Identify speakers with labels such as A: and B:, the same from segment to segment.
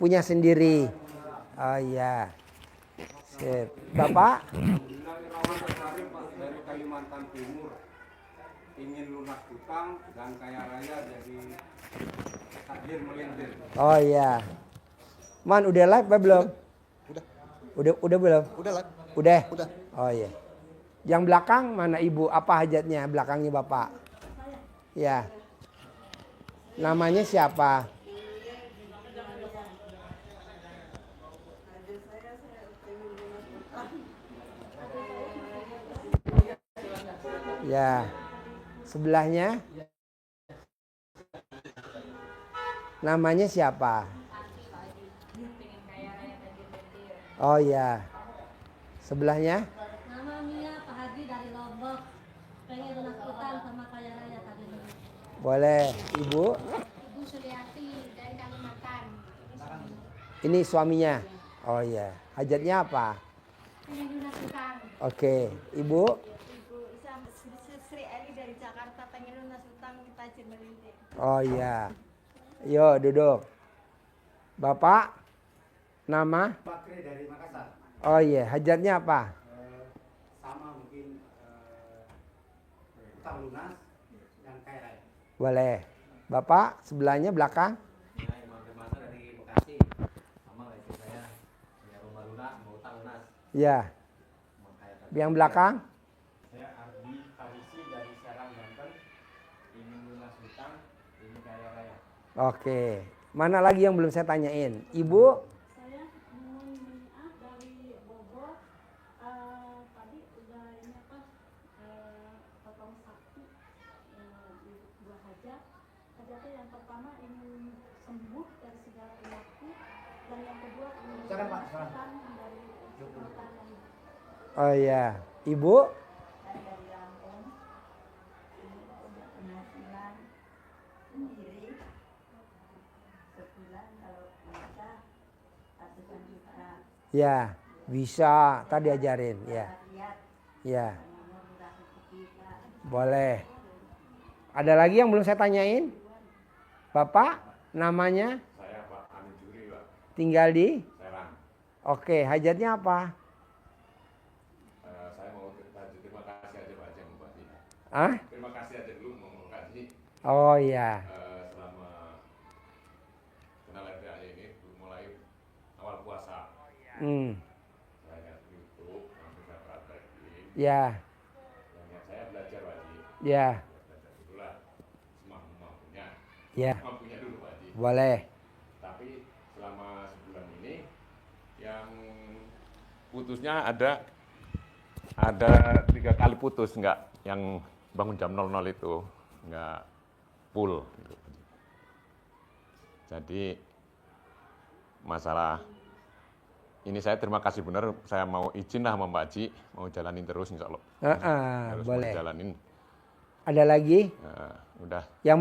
A: Punya sendiri. Oh iya. Sip. Bapak?
B: Dari Kalimantan Timur, ingin lunas hutang dan kaya raya jadi takdir melintir.
A: Oh iya. Man udah live apa belum? Udah belum?
C: Udah lah.
A: Udah.
C: Udah.
A: Oh iya. Yang belakang mana ibu? Apa hajatnya belakangnya bapak? Ya. Namanya siapa? Ya. Sebelahnya? Namanya siapa? Oh ya. Sebelahnya?
D: Nama Mia Pak Haji dari Lombok. Pengen lunas utang sama kaya raya tadi.
A: Boleh. Ibu?
D: Ibu Suliati dari Kalimantan.
A: Ini suaminya? Oh iya. Hajatnya apa?
D: Pengen lunas utang.
A: Oke. Ibu?
D: Ibu Sri Eli dari Jakarta pengen lunas utang kita melintir.
A: Oh iya. Yuk duduk. Bapak? Nama?
B: Bakri dari Makassar.
A: Oh iya. Hajatnya apa?
B: Sama mungkin hutang lunas dan kaya raya.
A: Boleh. Bapak sebelahnya belakang?
E: Saya Imam Firmansyah dari Bekasi. Sama kayak istri saya, punya rumah lunas, mau utang lunas.
A: Ya. Yang belakang?
F: Saya Ardi Farisi dari Serang, Banten. Ingin lunas hutang, ingin kaya raya.
A: Oke. Mana lagi yang belum saya tanyain? Ibu?
D: Saya mohon maaf dari Bogor. Tadi udah ini apa? Potong sapi di dua hajat. Hajatnya yang pertama ingin sembuh dari segala penyakit dan yang kedua ingin lunas utang dari utang.
A: Oh iya. Ibu?
G: Saya dari Lampung, ini punya penghasilan sendiri sebulan kalau bisa ratusan juta.
A: Ya. Bisa. Tadi ajarin. Ya.
G: Lihat
A: Ya.
G: murah rezeki Pak.
A: Boleh. Ada lagi yang belum saya tanyain? Bapak? Namanya?
B: Saya Pak Amin Juri, Pak.
A: Tinggal di?
B: Serang.
A: Oke. Hajatnya apa?
B: Saya mau terima kasih aja Pak Haji Bupati.
A: Hah?
B: Terima kasih aja dulu mau kasih
A: Oh iya.
B: selama kenal RDA ini mulai awal puasa.
A: Hmm.
B: Saya lihat YouTube, nanti saya praktekin.
A: Ya.
B: Yang saya belajar Pak Haji.
A: Ya.
B: Belajar dulu lah, semampunya.
A: Ya.
B: Mampunya dulu Pak Haji.
A: Boleh.
B: Tapi selama sebulan ini yang putusnya ada 3 kali putus, enggak yang bangun jam 00 itu enggak full gitu. Jadi masalah ini saya terima kasih benar, saya mau izin lah sama Mbak Haji, mau jalanin terus insya Allah. Harus
A: Boleh.
B: mau jalanin.
A: Ada lagi?
B: Udah.
A: Yang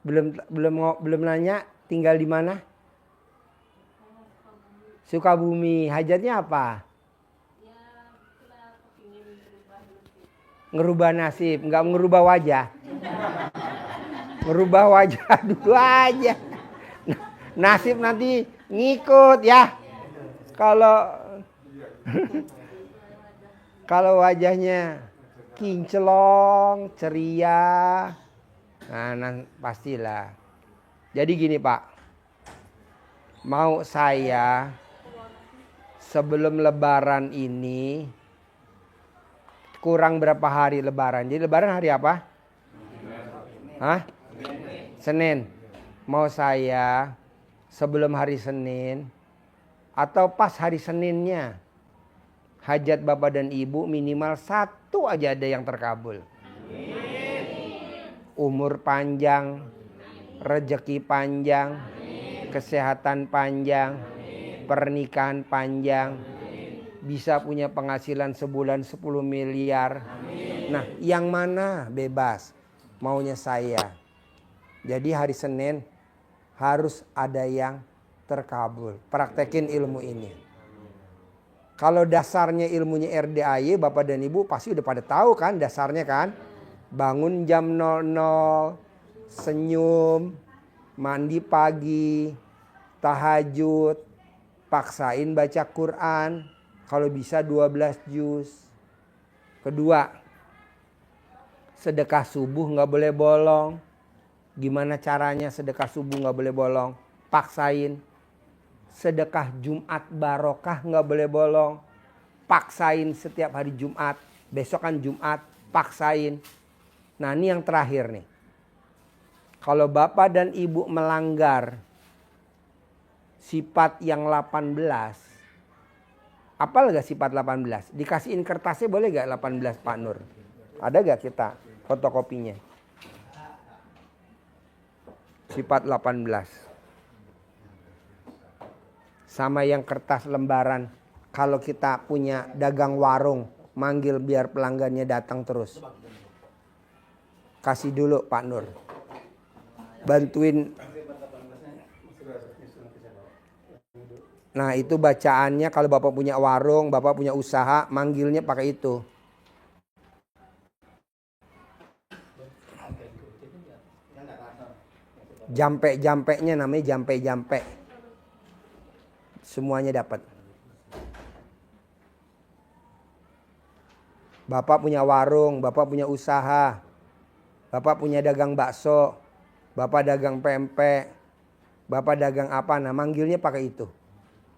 A: belum nanya tinggal di mana? Sukabumi. Hajatnya apa? Ngerubah nasib, nggak ngerubah wajah. Ngerubah wajah dulu aja. Nasib nanti ngikut ya. Kalau wajahnya kinclong, ceria, nah pastilah. Jadi gini Pak, mau saya sebelum Lebaran ini kurang berapa hari Lebaran? Jadi Lebaran hari apa? Hah? Senin. Mau saya sebelum hari Senin atau pas hari Seninnya hajat Bapak dan Ibu minimal 1 aja ada yang terkabul. Umur panjang, rezeki panjang, kesehatan panjang, pernikahan panjang, bisa punya penghasilan sebulan 10 miliar. Nah, yang mana bebas maunya saya. Jadi hari Senin harus ada yang terkabul. Praktekin ilmu ini. Kalau dasarnya ilmunya RDAY, Bapak dan Ibu pasti udah pada tahu kan dasarnya kan. Bangun jam 00, senyum, mandi pagi, tahajud, paksain baca Quran, kalau bisa 12 juz. Kedua, sedekah subuh nggak boleh bolong. Gimana caranya sedekah subuh nggak boleh bolong? Paksain. Sedekah Jumat barokah nggak boleh bolong. Paksain setiap hari Jumat. Besok kan Jumat, paksain. Nah ini yang terakhir nih. Kalau bapak dan ibu melanggar sifat yang 18. Apal gak sifat 18? Dikasihin kertasnya boleh gak 18 Pak Nur? Ada gak kita fotokopinya? Sifat 18. Sama yang kertas lembaran. Kalau kita punya dagang warung, manggil biar pelanggannya datang terus. Kasih dulu Pak Nur. Bantuin. Nah itu bacaannya kalau bapak punya warung, bapak punya usaha, manggilnya pakai itu. Jampe-jampeknya namanya jampe-jampe. Semuanya dapat. Bapak punya warung, bapak punya usaha, bapak punya dagang bakso, bapak dagang pempek, bapak dagang apa, nah manggilnya pakai itu.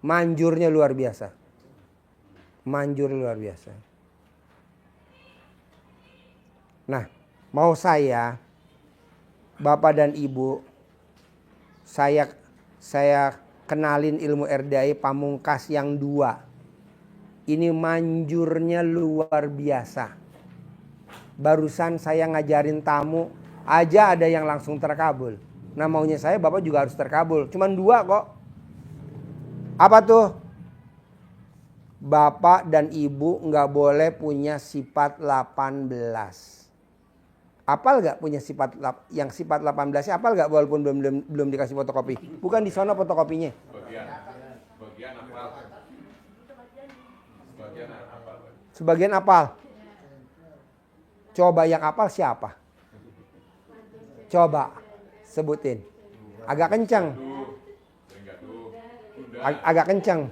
A: Manjurnya luar biasa. Manjur luar biasa. Nah, mau saya, bapak dan ibu, saya kenalin ilmu RDI Pamungkas yang 2. Ini manjurnya luar biasa. Barusan saya ngajarin tamu, aja ada yang langsung terkabul. Nah maunya saya bapak juga harus terkabul. Cuman 2 kok. Apa tuh? Bapak dan ibu nggak boleh punya sifat 18. Apal nggak punya sifat yang sifat 18-nya? Apal nggak walaupun belum dikasih fotokopi? Bukan di sana fotokopinya. Sebagian apal. Coba yang apal siapa? Coba sebutin. Agak kencang. Agak kencang.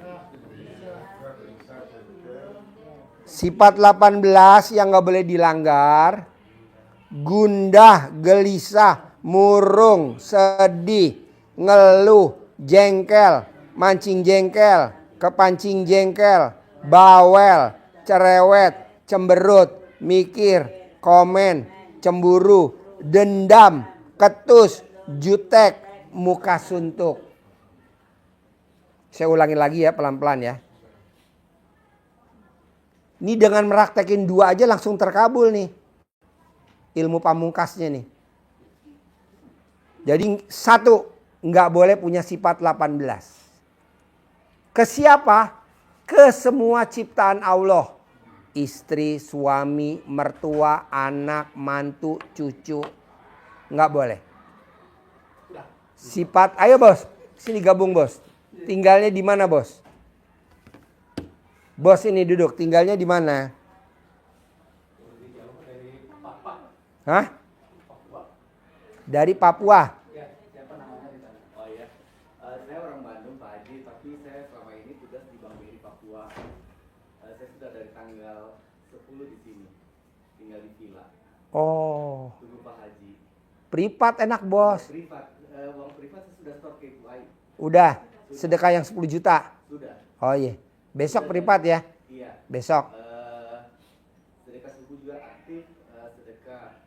A: Sifat 18 yang nggak boleh dilanggar. Gundah, gelisah, murung, sedih, ngeluh, jengkel, mancing jengkel, kepancing jengkel, bawel, cerewet, cemberut, mikir, komen, cemburu, dendam, ketus, jutek, muka suntuk. Saya ulangi lagi ya pelan-pelan ya. Ini dengan meraktekin 2 aja langsung terkabul nih. Ilmu pamungkasnya nih. Jadi 1, nggak boleh punya sifat 18. Ke siapa? Ke semua ciptaan Allah. Istri, suami, mertua, anak, mantu, cucu. Nggak boleh. Sifat, ayo bos, sini gabung bos. Tinggalnya di mana bos? Bos ini duduk, tinggalnya di mana? Hah? Dari Papua.
E: Ya, siapa namanya di sana? Oh iya. Saya orang Bandung Pak Haji, tapi saya selama ini tugas di Bank BRI Papua. Saya sudah dari tanggal 10 di sini. Tinggal di villa.
A: Oh.
E: Tunggu Pak Haji.
A: Privat enak bos.
E: Privat, uang privat saya sudah store ke Ibu Ai.
A: Udah, sedekah yang 10 juta.
E: Sudah.
A: Oh iya. Besok privat ya?
E: Iya.
A: Besok.
E: Sedekah subuh juga aktif, sedekah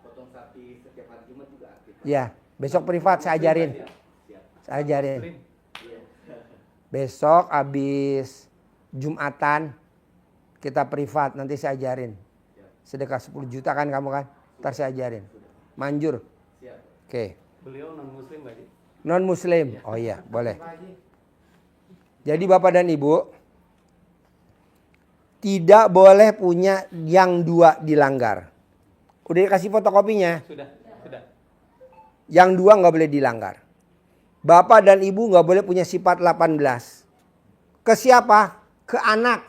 E: potong sapi setiap hari Jumat juga aktif.
A: Ya, besok privat saya ajarin.
E: Siap.
A: Saya ajarin.
E: Iya.
A: Besok habis Jumatan kita privat, nanti saya ajarin. Sedekah 10 juta kan kamu kan? Ntar saya ajarin. Manjur.
E: Siap.
A: Oke.
E: Beliau non muslim Pak Haji?
A: Non muslim. Oh iya, boleh. Jadi Bapak dan Ibu, tidak boleh punya yang 2 dilanggar. Udah dikasih fotokopinya?
E: Sudah.
A: Yang 2 nggak boleh dilanggar. Bapak dan Ibu nggak boleh punya sifat 18. Ke siapa? Ke anak.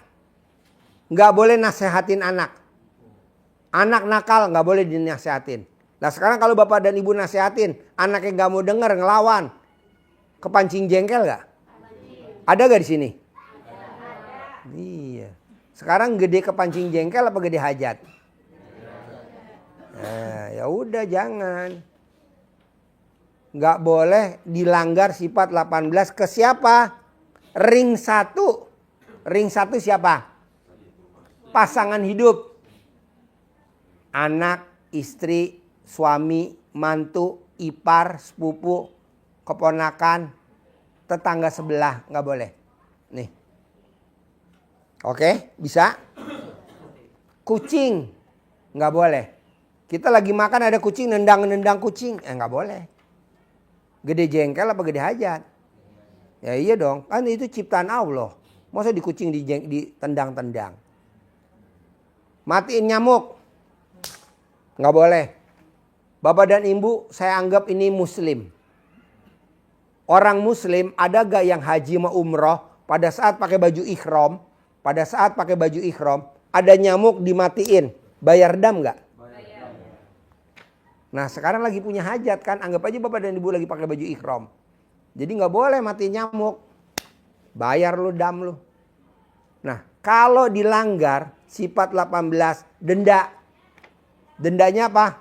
A: Nggak boleh nasehatin anak. Anak nakal nggak boleh dinasehatin. Nah sekarang kalau Bapak dan Ibu nasehatin, anaknya nggak mau denger, ngelawan. Kepancing jengkel gak? Ada gak di sini? Iya. Sekarang gede kepancing jengkel apa gede hajat? Nah, ya udah jangan. Nggak boleh dilanggar sifat 18 ke siapa? Ring 1. Ring 1 siapa? Pasangan hidup. Anak, istri, suami, mantu, ipar, sepupu, keponakan, tetangga sebelah. Nggak boleh. Nih. Oke, bisa? Kucing. Nggak boleh. Kita lagi makan ada kucing, nendang-nendang kucing. Nggak boleh. Gede jengkel apa gede hajat? Ya iya dong, kan itu ciptaan Allah. Masa di kucing ditendang-tendang? Matiin nyamuk. Nggak boleh. Bapak dan Ibu, saya anggap ini muslim. Orang muslim ada gak yang haji sama umroh pada saat pakai baju ihram? Pada saat pakai baju ihram, ada nyamuk dimatiin. Bayar dam gak? Nah sekarang lagi punya hajat kan, anggap aja Bapak dan Ibu lagi pakai baju ihram. Jadi nggak boleh mati nyamuk. Bayar lu dam lu. Nah kalau dilanggar sifat 18 denda. Dendanya apa?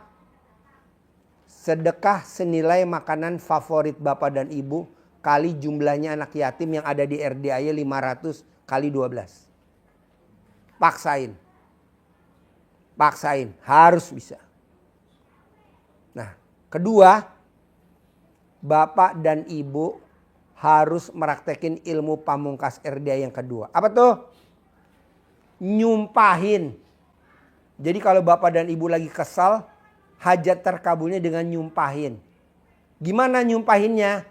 A: Sedekah senilai makanan favorit Bapak dan Ibu kali jumlahnya anak yatim yang ada di RDAY 500 kali 12. Paksain. Paksain, harus bisa. Nah, kedua, Bapak dan Ibu harus meraktekin ilmu pamungkas RDA yang kedua. Apa tuh? Nyumpahin. Jadi kalau Bapak dan Ibu lagi kesal, hajat terkabulnya dengan nyumpahin. Gimana nyumpahinnya?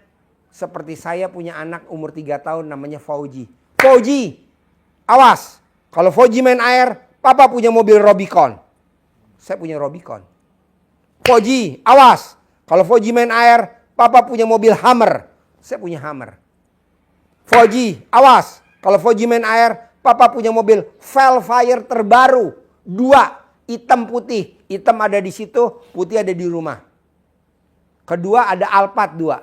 A: Seperti saya punya anak umur 3 tahun namanya Fauji. Fauji, awas. Kalau Fauji main air, Papa punya mobil Robicon. Saya punya Robicon. Fauji, awas. Kalau Fauji main air, Papa punya mobil Hummer. Saya punya Hummer. Fauji, awas. Kalau Fauji main air, Papa punya mobil Velfire terbaru. 2, hitam putih. Hitam ada di situ, putih ada di rumah. Kedua ada Alphard 2.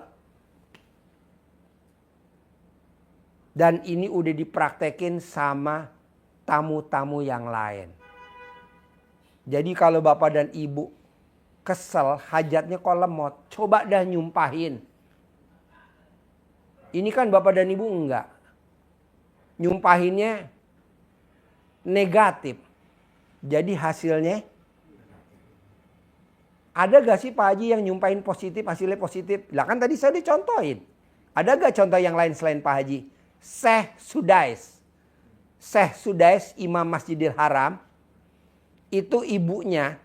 A: Dan ini udah dipraktekin sama tamu-tamu yang lain. Jadi kalau Bapak dan Ibu kesel, hajatnya kok lemot, coba dah nyumpahin. Ini kan Bapak dan Ibu enggak. Nyumpahinnya negatif. Jadi hasilnya, ada gak sih Pak Haji yang nyumpahin positif, hasilnya positif? Lah kan tadi saya udah contohin. Ada gak contoh yang lain selain Pak Haji? Syekh Sudais. Syekh Sudais, Imam Masjidil Haram. Itu ibunya,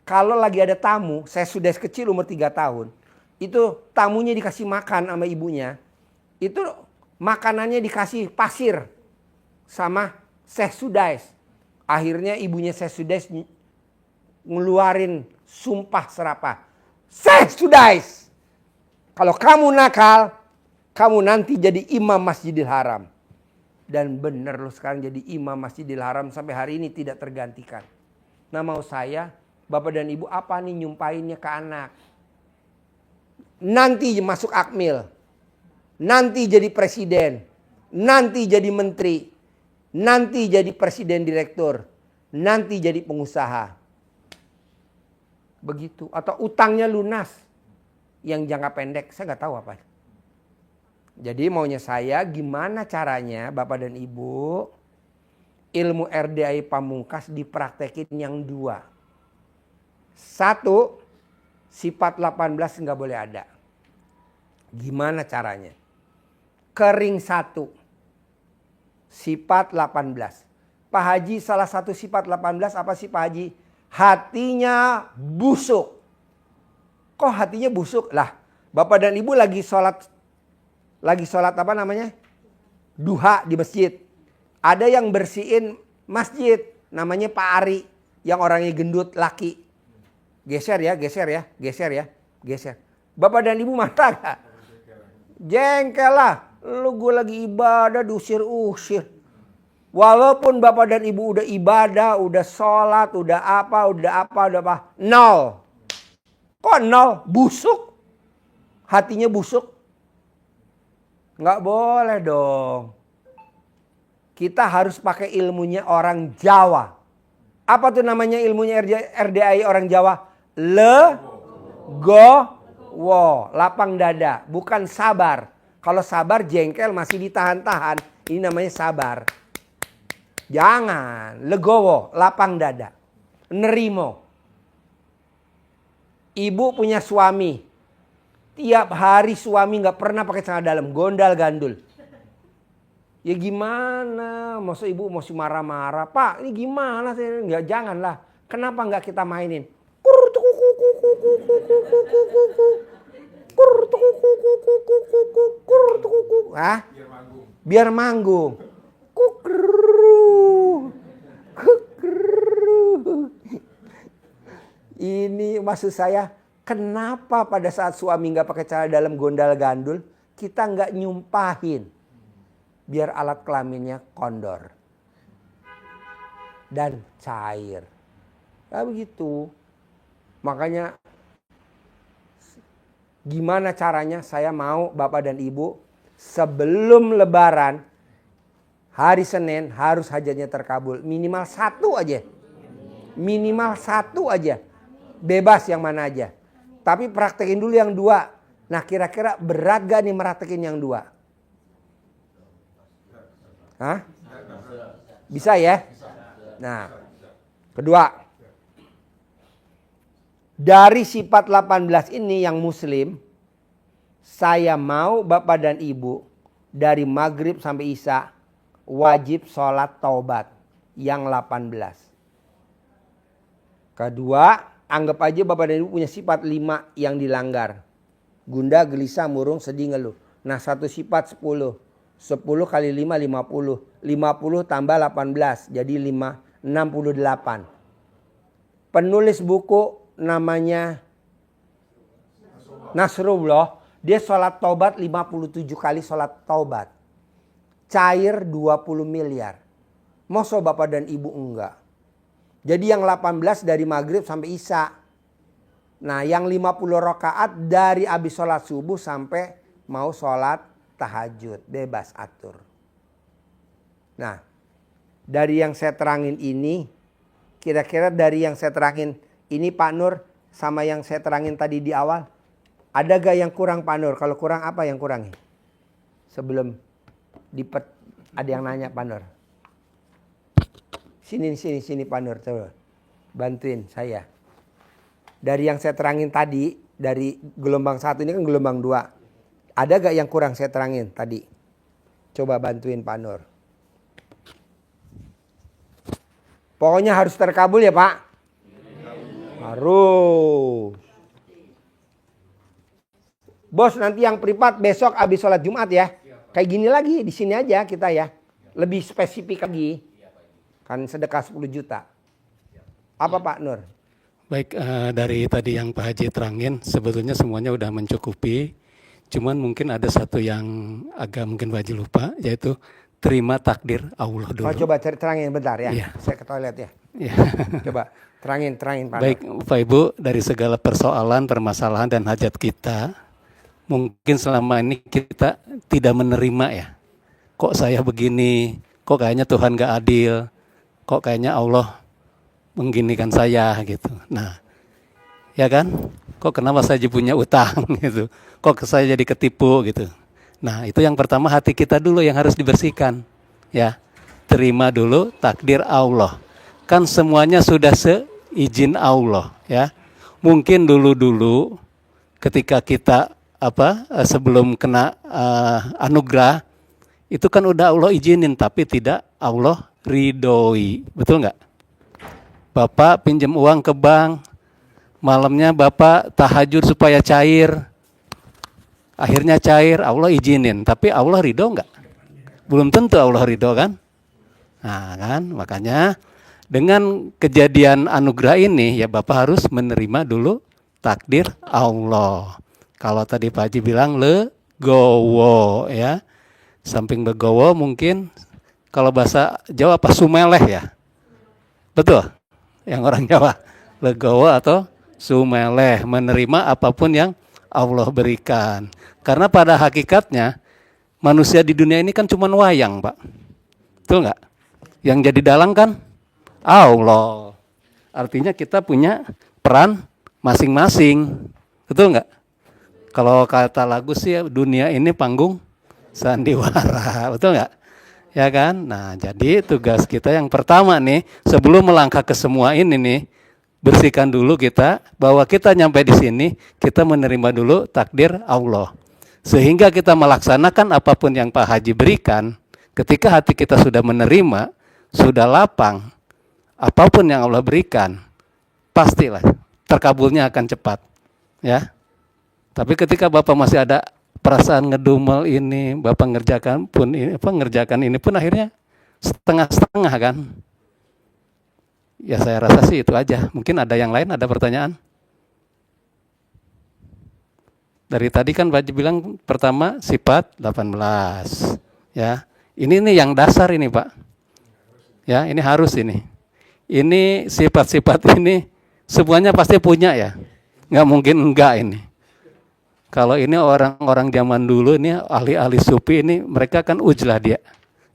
A: kalau lagi ada tamu, saya sudah kecil umur 3 tahun. Itu tamunya dikasih makan sama ibunya. Itu makanannya dikasih pasir sama Syekh Sudais. Akhirnya ibunya Syekh Sudais ngeluarin sumpah serapah. Syekh Sudais, kalau kamu nakal, kamu nanti jadi imam Masjidil Haram. Dan benar loh sekarang jadi imam Masjidil Haram sampai hari ini tidak tergantikan. Nah mau saya, Bapak dan Ibu apa nih nyumpahinnya ke anak? Nanti masuk akmil. Nanti jadi presiden. Nanti jadi menteri. Nanti jadi presiden direktur. Nanti jadi pengusaha. Begitu. Atau utangnya lunas. Yang jangka pendek saya nggak tahu apa. Jadi maunya saya gimana caranya Bapak dan Ibu ilmu RDAI pamungkas dipraktekin yang 2. 1, sifat 18 nggak boleh ada. Gimana caranya? Kering 1, sifat 18. Pak Haji salah satu sifat 18 apa sih Pak Haji? Hatinya busuk. Kok hatinya busuk? Lah Bapak dan Ibu lagi sholat apa namanya? Duha di masjid. Ada yang bersihin masjid, namanya Pak Ari, yang orangnya gendut, laki. Geser ya. Bapak dan Ibu marah gak? Jengkel lah, lu gue lagi ibadah diusir-usir. Walaupun Bapak dan Ibu udah ibadah, udah sholat, udah apa. 0. Kok 0? Busuk. Hatinya busuk. Nggak boleh dong. Kita harus pakai ilmunya orang Jawa. Apa tuh namanya ilmunya RDAI orang Jawa? Legowo, lapang dada, bukan sabar. Kalau sabar jengkel masih ditahan-tahan, ini namanya sabar. Jangan, legowo, lapang dada. Nerimo. Ibu punya suami. Tiap hari suami nggak pernah pakai celana dalam, gondal gandul. Ya gimana? Masa ibu masih marah-marah? Pak, ini gimana sih? Nggak, janganlah. Kenapa nggak kita mainin? Hah? Biar manggung. Ini maksud saya, kenapa pada saat suami nggak pakai celana dalam gondal gandul, kita nggak nyumpahin? Biar alat kelaminnya kondor dan cair. Nah, begitu. Makanya gimana caranya saya mau Bapak dan Ibu sebelum Lebaran hari Senin harus hajatnya terkabul. Minimal satu aja. Minimal satu aja. Bebas yang mana aja. Tapi praktekin dulu yang dua. Nah, kira-kira berat gak nih meraktekin yang dua? Hah? Bisa ya? Nah, kedua. Dari sifat 18 ini yang muslim, saya mau Bapak dan Ibu dari maghrib sampai isya wajib sholat taubat yang 18. Kedua, anggap aja Bapak dan Ibu punya sifat 5 yang dilanggar. Gundah, gelisah, murung, sedih, ngeluh. Nah, satu sifat 10. 10 kali 5, 50. 50 tambah 18, jadi 68. Penulis buku namanya Nasrullah. Dia sholat taubat 57 kali sholat taubat. Cair 20 miliar. Masa Bapak dan Ibu enggak? Jadi yang 18 dari maghrib sampai isya. Nah, yang 50 rakaat dari habis sholat subuh sampai mau sholat tahajud, bebas atur. Nah, dari yang saya terangin ini, kira-kira dari yang saya terangin ini Pak Nur sama yang saya terangin tadi di awal, ada gak yang kurang Pak Nur? Kalau kurang apa yang kurang? Sebelum ada yang nanya Pak Nur. Sini Pak Nur, coba bantuin saya. Dari yang saya terangin tadi, dari gelombang 1 ini kan gelombang 2. Ada gak yang kurang saya terangin tadi? Coba bantuin Pak Nur. Pokoknya harus terkabul ya Pak? Harus. Bos, nanti yang privat besok habis sholat Jumat ya. Kayak gini lagi, di sini aja kita ya. Lebih spesifik lagi. Kan sedekah 10 juta. Apa Pak Nur?
C: Baik, dari tadi yang Pak Haji terangin, sebetulnya semuanya udah mencukupi. Cuman mungkin ada satu yang agak mungkin Pak Haji lupa, yaitu terima takdir Allah dulu.
A: Oh, coba terangin bentar ya.
C: Iya.
A: Saya ke toilet ya.
C: Ya.
A: Coba terangin Pak
C: Baik,
A: Nur.
C: Pak Ibu, dari segala persoalan, permasalahan, dan hajat kita, mungkin selama ini kita tidak menerima ya. Kok saya begini, kok kayaknya Tuhan gak adil, kok kayaknya Allah mengginikan saya gitu. Nah, ya kan? Kok kenapa saya punya utang gitu? Kok saya jadi ketipu gitu? Nah, itu yang pertama, hati kita dulu yang harus dibersihkan. Ya, terima dulu takdir Allah. Kan semuanya sudah seizin Allah. Ya, mungkin dulu ketika kita sebelum kena anugerah itu kan udah Allah izinin, tapi tidak Allah ridhoi, betul nggak? Bapak pinjam uang ke bank, malamnya Bapak tahajud supaya cair. Akhirnya cair, Allah izinin. Tapi Allah ridho enggak? Belum tentu Allah ridho kan? Nah kan, makanya dengan kejadian anugerah ini, ya Bapak harus menerima dulu takdir Allah. Kalau tadi Pak Haji bilang legowo ya. Samping legowo mungkin kalau bahasa Jawa apa sumeleh ya? Betul? Yang orang Jawa. Legowo atau menerima apapun yang Allah berikan. Karena pada hakikatnya manusia di dunia ini kan cuma wayang, Pak. Betul nggak? Yang jadi dalang kan Allah. Artinya kita punya peran masing-masing. Betul nggak? Kalau kata lagu sih dunia ini panggung sandiwara. Betul nggak? Ya kan? Nah, jadi tugas kita yang pertama nih, sebelum melangkah ke semua ini nih, bersihkan dulu kita, bahwa kita nyampe di sini, kita menerima dulu takdir Allah. Sehingga kita melaksanakan apapun yang Pak Haji berikan, ketika hati kita sudah menerima, sudah lapang, apapun yang Allah berikan, pastilah terkabulnya akan cepat. Ya. Tapi ketika Bapak masih ada perasaan ngedumel ini, Bapak ngerjakan ini pun akhirnya setengah-setengah kan. Ya saya rasa sih itu aja. Mungkin ada yang lain, ada pertanyaan? Dari tadi kan Pak Haji bilang pertama sifat 18. Ya. Ini nih yang dasar ini, Pak. Ya, ini harus ini. Ini sifat-sifat ini semuanya pasti punya ya. Nggak mungkin enggak ini. Kalau ini orang-orang zaman dulu ini ahli-ahli sufi ini mereka kan ujlah dia.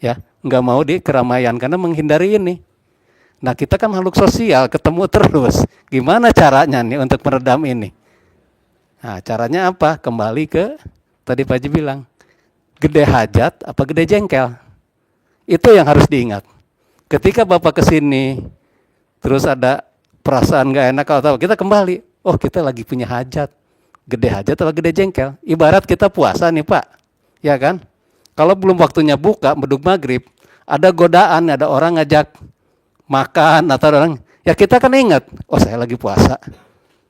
C: Ya, nggak mau di keramaian karena menghindari ini. Nah, kita kan makhluk sosial, ketemu terus. Gimana caranya nih untuk meredam ini? Nah, caranya apa? Kembali ke tadi Pak Haji bilang, gede hajat apa gede jengkel? Itu yang harus diingat. Ketika Bapak kesini, terus ada perasaan gak enak atau kita kembali, oh kita lagi punya hajat, gede hajat atau gede jengkel? Ibarat kita puasa nih Pak, ya kan? Kalau belum waktunya buka, beduk maghrib, ada godaan, ada orang ngajak makan atau orang, ya kita kan ingat, oh saya lagi puasa.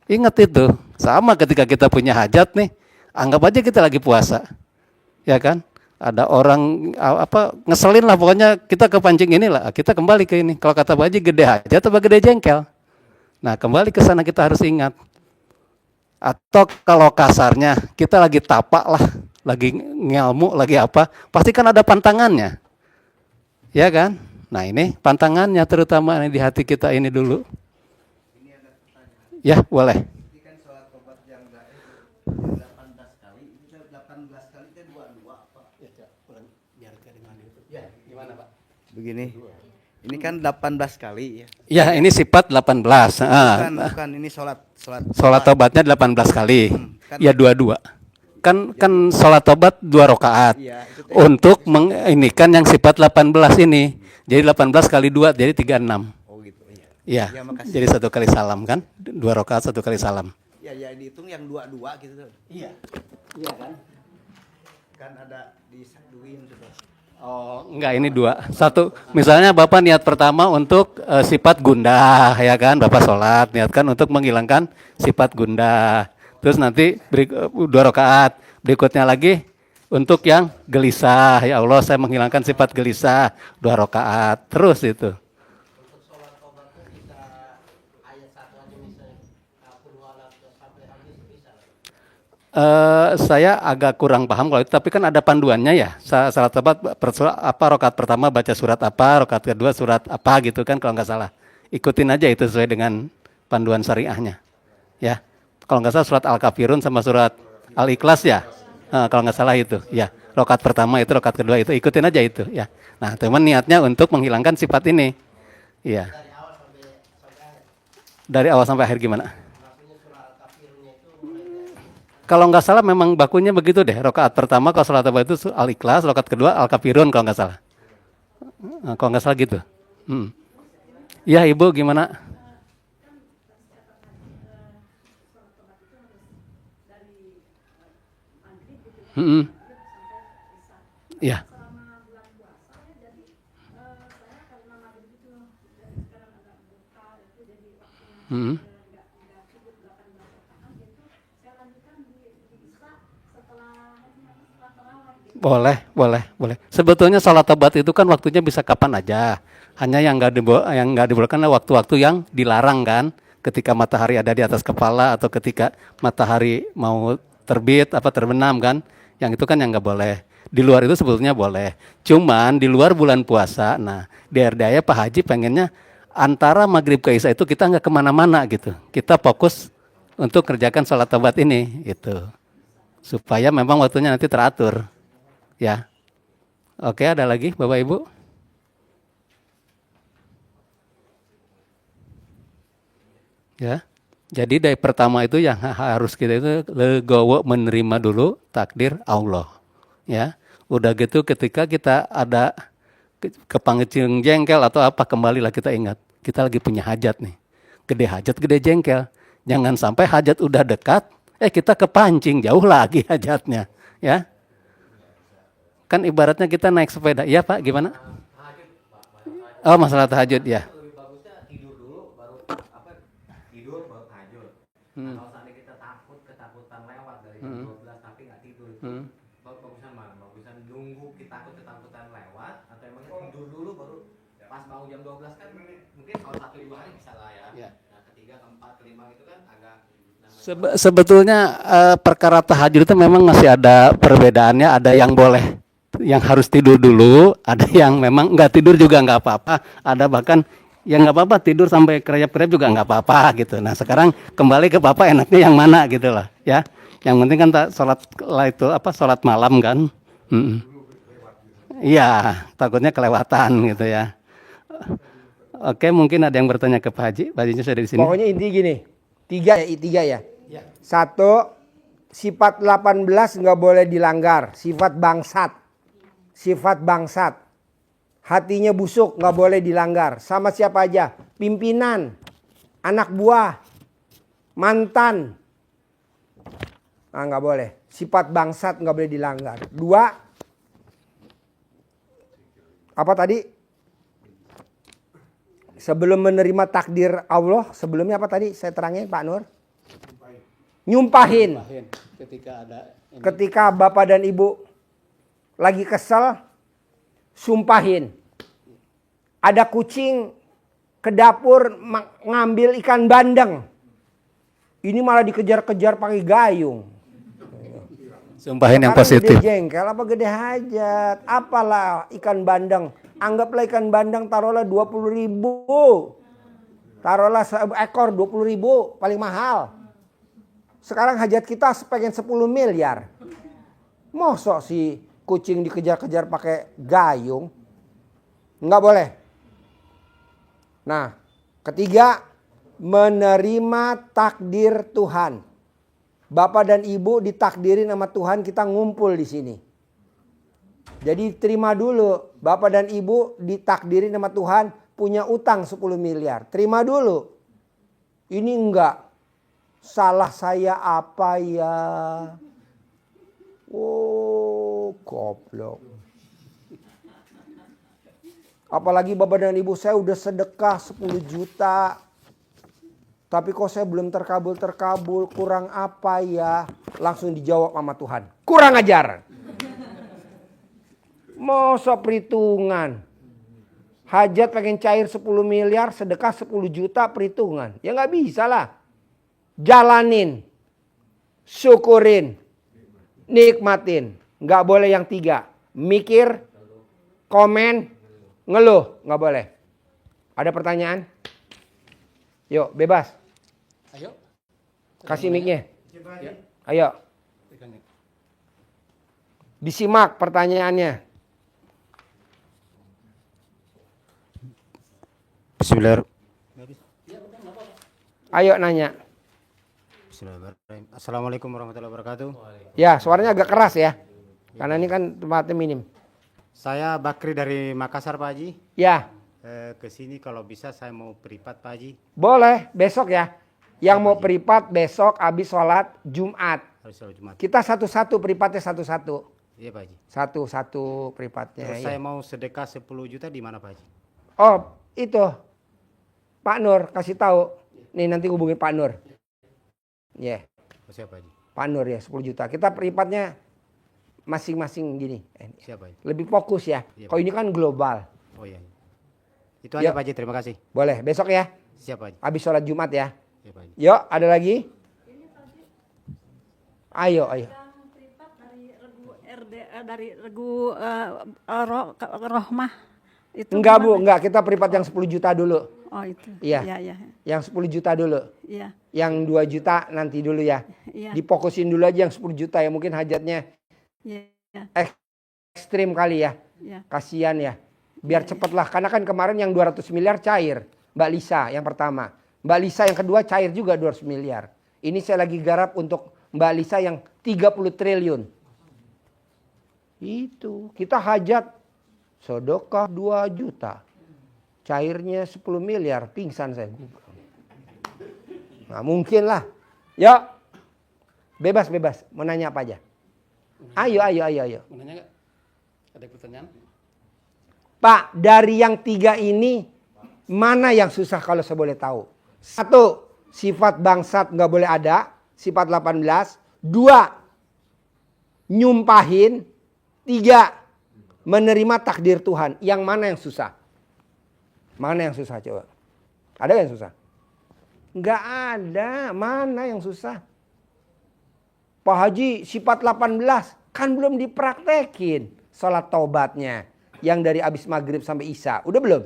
C: Ingat itu, sama ketika kita punya hajat nih, anggap aja kita lagi puasa, ya kan? Ada orang ngeselin lah, pokoknya kita kepancing inilah, kita kembali ke ini. Kalau kata Pak Haji gede hajat atau gede jengkel? Nah kembali ke sana kita harus ingat. Atau kalau kasarnya kita lagi tapak lah, lagi ngelmu, lagi apa, pasti kan ada pantangannya, ya kan? Nah ini pantangannya terutama di hati kita ini dulu. Ya, boleh.
E: Ini kan sholat tobat yang 18 kali, ini 18 kali kan 22 Pak.
C: Biar kedengaran itu. Ya, gimana Pak?
E: Begini, ini kan 18 kali ya.
C: Ya, ini sifat 18.
E: Bukan, ini sholat
C: Sholat tobatnya 18 kali.
E: kan-
C: Ya dua-dua. Kan sholat tobat 2 rakaat.
E: Iya, itu
C: Untuk ini kan yang sifat 18 ini. Jadi 18 kali 2 jadi 36.
E: Oh gitu, iya.
C: Iya.
E: Ya, makasih.
C: Jadi 1 kali salam kan? 2 rakaat 1 kali salam.
E: Ya dihitung yang 22 gitu tuh.
C: Iya. Iya kan?
E: Kan ada disaduin sudah.
C: Oh, enggak, ini 2. 1, misalnya Bapak niat pertama untuk sifat gundah, ya kan? Bapak sholat, niatkan untuk menghilangkan sifat gundah. Terus nanti 2 rakaat. Berikutnya lagi untuk yang gelisah. Ya Allah, saya menghilangkan sifat gelisah. 2 rakaat. Terus itu. Saya agak kurang paham kalau itu, tapi kan ada panduannya ya. Salat tobat rakaat pertama baca surat apa, rakaat kedua surat apa gitu kan kalau nggak salah. Ikutin aja itu sesuai dengan panduan syariahnya. Ya, kalau nggak salah surat Al-Kafirun sama surat Al-Ikhlas ya. Kalau nggak salah itu, ya. Rakaat pertama itu, rakaat kedua itu, ikutin aja itu, ya. Nah, teman niatnya untuk menghilangkan sifat ini, ya. Dari awal sampai akhir gimana? Kalau nggak salah memang bakunya begitu deh. Rakaat pertama kalau sholat tobat itu Al-Ikhlas, rakaat kedua Al-Kafirun kalau nggak salah. Kalau nggak salah gitu. Iya Ibu gimana? Iya. Boleh. Sebetulnya sholat tobat itu kan waktunya bisa kapan aja. Hanya yang nggak dibolehkan adalah waktu-waktu yang dilarang kan. Ketika matahari ada di atas kepala atau ketika matahari mau terbit apa terbenam kan. Yang itu kan yang nggak boleh. Di luar itu sebetulnya boleh. Cuman di luar bulan puasa, nah di RDA Pak Haji pengennya antara maghrib ke isya itu kita nggak kemana-mana gitu. Kita fokus untuk kerjakan sholat tobat ini gitu. Supaya memang waktunya nanti teratur. Ya, Oke, ada lagi Bapak Ibu? Ya. Jadi dari pertama itu yang harus kita itu legowo menerima dulu takdir Allah. Ya. Udah gitu ketika kita ada kepangecing jengkel atau apa, kembalilah kita ingat. Kita lagi punya hajat nih. Gede hajat, gede jengkel. Jangan sampai hajat udah dekat, kita kepancing jauh lagi hajatnya. Ya. Kan ibaratnya kita naik sepeda. Iya Pak, gimana? Oh, masalah tahajud ya.
E: Lebih bagusnya tidur dulu baru tidur baru tahajud. Kalau seandainya kita ketakutan lewat dari jam 12 tapi nggak tidur itu bagusan mana? Bagusan nunggu ketakutan lewat atau emang tidur dulu baru pas bangun jam 12 kan mungkin kalau 1-2 hari bisa lah ya. Nah, ketiga, keempat, kelima itu kan agak
C: Sebetulnya perkara tahajud itu memang masih ada perbedaannya, ada yang boleh yang harus tidur dulu, ada yang memang nggak tidur juga nggak apa-apa, ada bahkan yang nggak apa-apa tidur sampai kerap-kerap juga nggak apa-apa gitu. Nah sekarang kembali ke Bapak enaknya yang mana gitu lah ya. Yang penting kan sholat malam kan. Iya, takutnya kelewatan gitu ya. Oke, mungkin ada yang bertanya ke Pak Haji. Pak Hajinya sudah di sini.
A: Pokoknya inti gini, tiga ya. Satu, sifat 18 nggak boleh dilanggar, sifat bangsat. Hatinya busuk nggak boleh dilanggar. Sama siapa aja, pimpinan, anak buah, mantan. Nah, nggak boleh. Sifat bangsat nggak boleh dilanggar. 2, apa tadi? Sebelum menerima takdir Allah, sebelumnya apa tadi? Saya terangin Pak Nur. Nyumpahin. Ketika Bapak dan Ibu lagi kesel, sumpahin. Ada kucing ke dapur ngambil ikan bandeng. Ini malah dikejar-kejar pakai gayung.
C: Sumpahin yang
A: Sekarang
C: positif.
A: Gede jengkel apa gede hajat? Apalah ikan bandeng. Anggaplah ikan bandeng taruhlah 20.000. Taruhlah seekor 20.000 paling mahal. Sekarang hajat kita pengen 10 miliar. Mosok si kucing dikejar-kejar pakai gayung? Nggak boleh. Nah, ketiga, menerima takdir Tuhan. Bapak dan Ibu ditakdirin sama Tuhan kita ngumpul di sini. Jadi terima dulu, Bapak dan Ibu ditakdirin sama Tuhan punya utang 10 miliar. Terima dulu. Ini enggak. Salah saya apa ya? Oh, goblok. Apalagi Bapak dan Ibu, saya udah sedekah 10 juta. Tapi kok saya belum terkabul, kurang apa ya? Langsung dijawab sama Tuhan. Kurang ajar. Masa perhitungan. Hajat pengen cair 10 miliar, sedekah 10 juta perhitungan. Ya nggak bisa lah. Jalanin. Syukurin. Nikmatin. Nggak boleh yang 3. Mikir, komen, ngeluh. Nggak boleh. Ada pertanyaan? Yuk, bebas.
C: Ayo.
A: Kasih mic-nya. Ayo. Disimak pertanyaannya.
H: Bismillahirrahmanirrahim.
A: Ayo nanya.
H: Bismillahirrahmanirrahim. Assalamualaikum warahmatullahi wabarakatuh.
A: Ya, suaranya agak keras ya. Karena ini kan tempatnya minim.
H: Saya Bakri dari Makassar, Pak Haji.
A: Ya,
H: Ke sini kalau bisa saya mau privat, Pak Haji.
A: boleh besok ya. Yang mau privat besok habis sholat Jumat.
H: Harus sholat Jumat.
A: Kita satu-satu privatnya satu-satu.
H: Iya, Pak Haji.
A: Satu-satu privatnya.
H: Terus
A: ya.
H: saya mau sedekah 10 juta di mana, Pak Haji?
A: Oh, itu. Pak Nur kasih tahu. Nih nanti hubungin Pak Nur. Ya,
H: Siapa, Pak Haji?
A: Pak Nur ya 10 juta. Kita privatnya masing-masing gini.
H: Siapa, Haji?
A: Lebih fokus ya.
H: Iya,
A: Kalau ini kan global.
H: Oh iya. Itu aja,
A: Yuk.
H: Pak Haji. Terima kasih.
A: Boleh, besok ya.
H: Siapa, Haji?
A: Habis sholat Jumat ya.
H: Iya, Pak Haji.
A: Yuk, ada lagi? Ayo.
D: Yang privat dari regu Rohmah itu
A: Enggak Bu,
D: gimana?
A: enggak. Kita privat yang 10 juta dulu.
D: Oh itu.
A: Iya.
D: Iya.
A: Yang 10 juta dulu.
D: Iya.
A: Yang 2 juta nanti dulu ya.
D: Iya.
A: Difokusin dulu aja yang 10 juta ya. Mungkin hajatnya
D: Iya.
A: ekstrim kali ya.
D: Ya.
A: Kasihan ya. Biar cepatlah. Karena kan kemarin yang 200 miliar cair. Mbak Lisa yang pertama. Mbak Lisa yang kedua cair juga 200 miliar. Ini saya lagi garap untuk Mbak Lisa yang 30 triliun. Itu. Kita hajat. Sedekah 2 juta. Cairnya 10 miliar. Pingsan saya. Nah mungkin lah. Yuk. Bebas. Mau nanya apa aja? Ayo.
C: Mau nanya nggak? Ada pertanyaan?
A: Pak, dari yang 3 ini, mana yang susah kalau saya boleh tahu? 1, sifat bangsat nggak boleh ada. Sifat 18. 2, nyumpahin. 3, menerima takdir Tuhan. Yang mana yang susah? Mana yang susah coba? Ada yang susah? Nggak ada. Mana yang susah? Pak Haji sifat 18 kan belum dipraktekin. Sholat taubatnya. Yang dari abis maghrib sampai isya. Udah belum?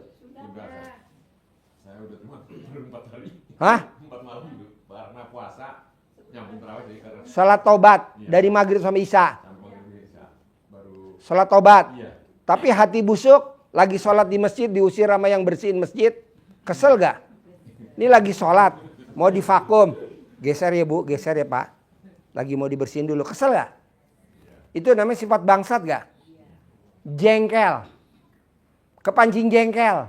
B: Saya udah baru 4 hari.
A: Hah?
B: 4 malam itu. Karena puasa. Nyambung terawih jadi karena.
A: Sholat taubat
B: Iya.
A: dari maghrib sampai isya.
B: Nyambung Indonesia. Baru.
A: Sholat taubat.
B: Iya.
A: Tapi hati busuk. Lagi sholat di masjid. Diusir sama yang bersihin masjid. Kesel gak? Ini lagi sholat. Mau divakum. Geser ya bu. Geser ya pak. Lagi mau dibersihin dulu. Kesel gak? Itu namanya sifat bangsat gak? Jengkel. Kepancing jengkel.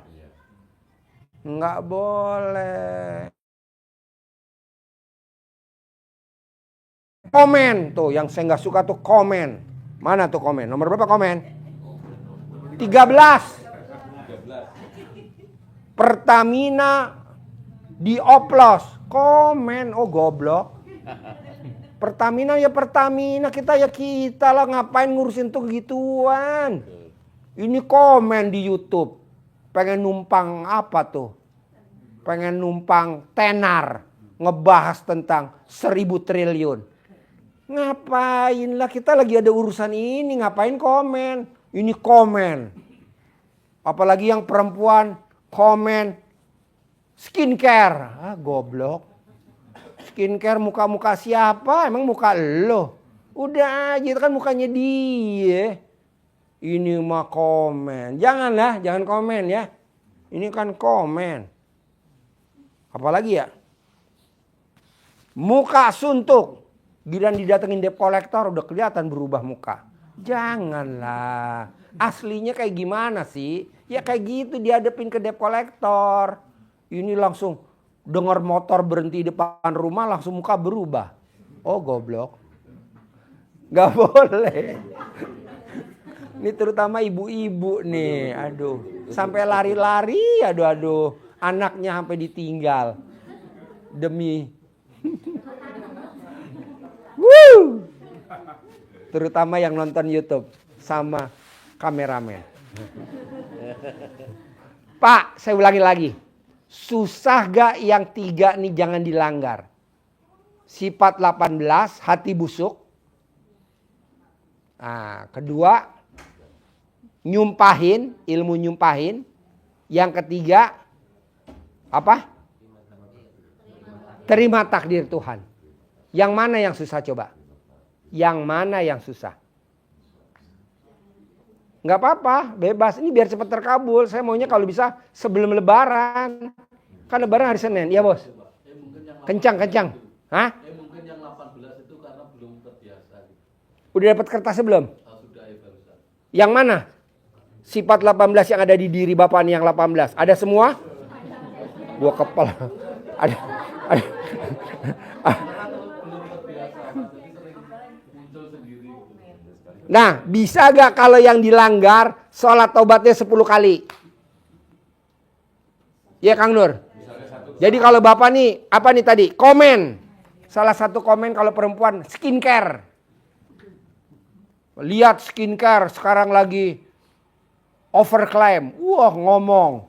A: Nggak boleh. Komen tuh yang saya nggak suka tuh komen. Mana tuh komen? Nomor berapa komen? 13. Pertamina dioplos. Komen. Oh goblok. Pertamina ya Pertamina, kita ya kita lah, ngapain ngurusin tuh gituan. Ini komen di YouTube. Pengen numpang apa tuh? Pengen numpang tenar. Ngebahas tentang 1000 triliun. Ngapain lah, kita lagi ada urusan ini, ngapain komen? Ini komen. Apalagi yang perempuan komen skincare. Ah goblok. Skincare muka-muka siapa? Emang muka lo? Udah aja, itu kan mukanya dia. Ini mah komen. Janganlah, jangan komen ya. Ini kan komen. Apalagi ya? Muka suntuk. Giliran didatengin debt collector udah kelihatan berubah muka. Janganlah. Aslinya kayak gimana sih? Ya kayak gitu dihadapin ke debt collector. Ini langsung dengar motor berhenti depan rumah langsung muka berubah. Oh goblok. Gak boleh. Ini terutama ibu-ibu nih. Aduh. Sampai lari-lari. Aduh. Anaknya sampai ditinggal. Demi. Woo. Terutama yang nonton YouTube. Sama kameramen. Pak, saya ulangi lagi. Susah gak yang 3 nih jangan dilanggar. Sifat 18, hati busuk. Nah, kedua, nyumpahin, ilmu nyumpahin. Yang ketiga, apa? Terima takdir Tuhan. Yang mana yang susah coba? Yang mana yang susah? Nggak apa-apa, bebas. Ini biar cepat terkabul. Saya maunya kalau bisa sebelum lebaran. Kan lebaran hari Senin, ya bos? Kencang. Hah?
E: Mungkin yang 18 itu karena belum terbiasa.
A: Udah dapat kertasnya belum?
E: Sudah ya barusan.
A: Yang mana? Sifat 18 yang ada di diri Bapak nih yang 18. Ada semua? Gua kepala. Ada. Nah, bisa gak kalau yang dilanggar sholat taubatnya 10 kali? Ya Kang Nur? Jadi kalau Bapak nih, apa nih tadi? Komen. Salah satu komen kalau perempuan, skincare. Lihat skincare sekarang lagi overclaim. Wah ngomong.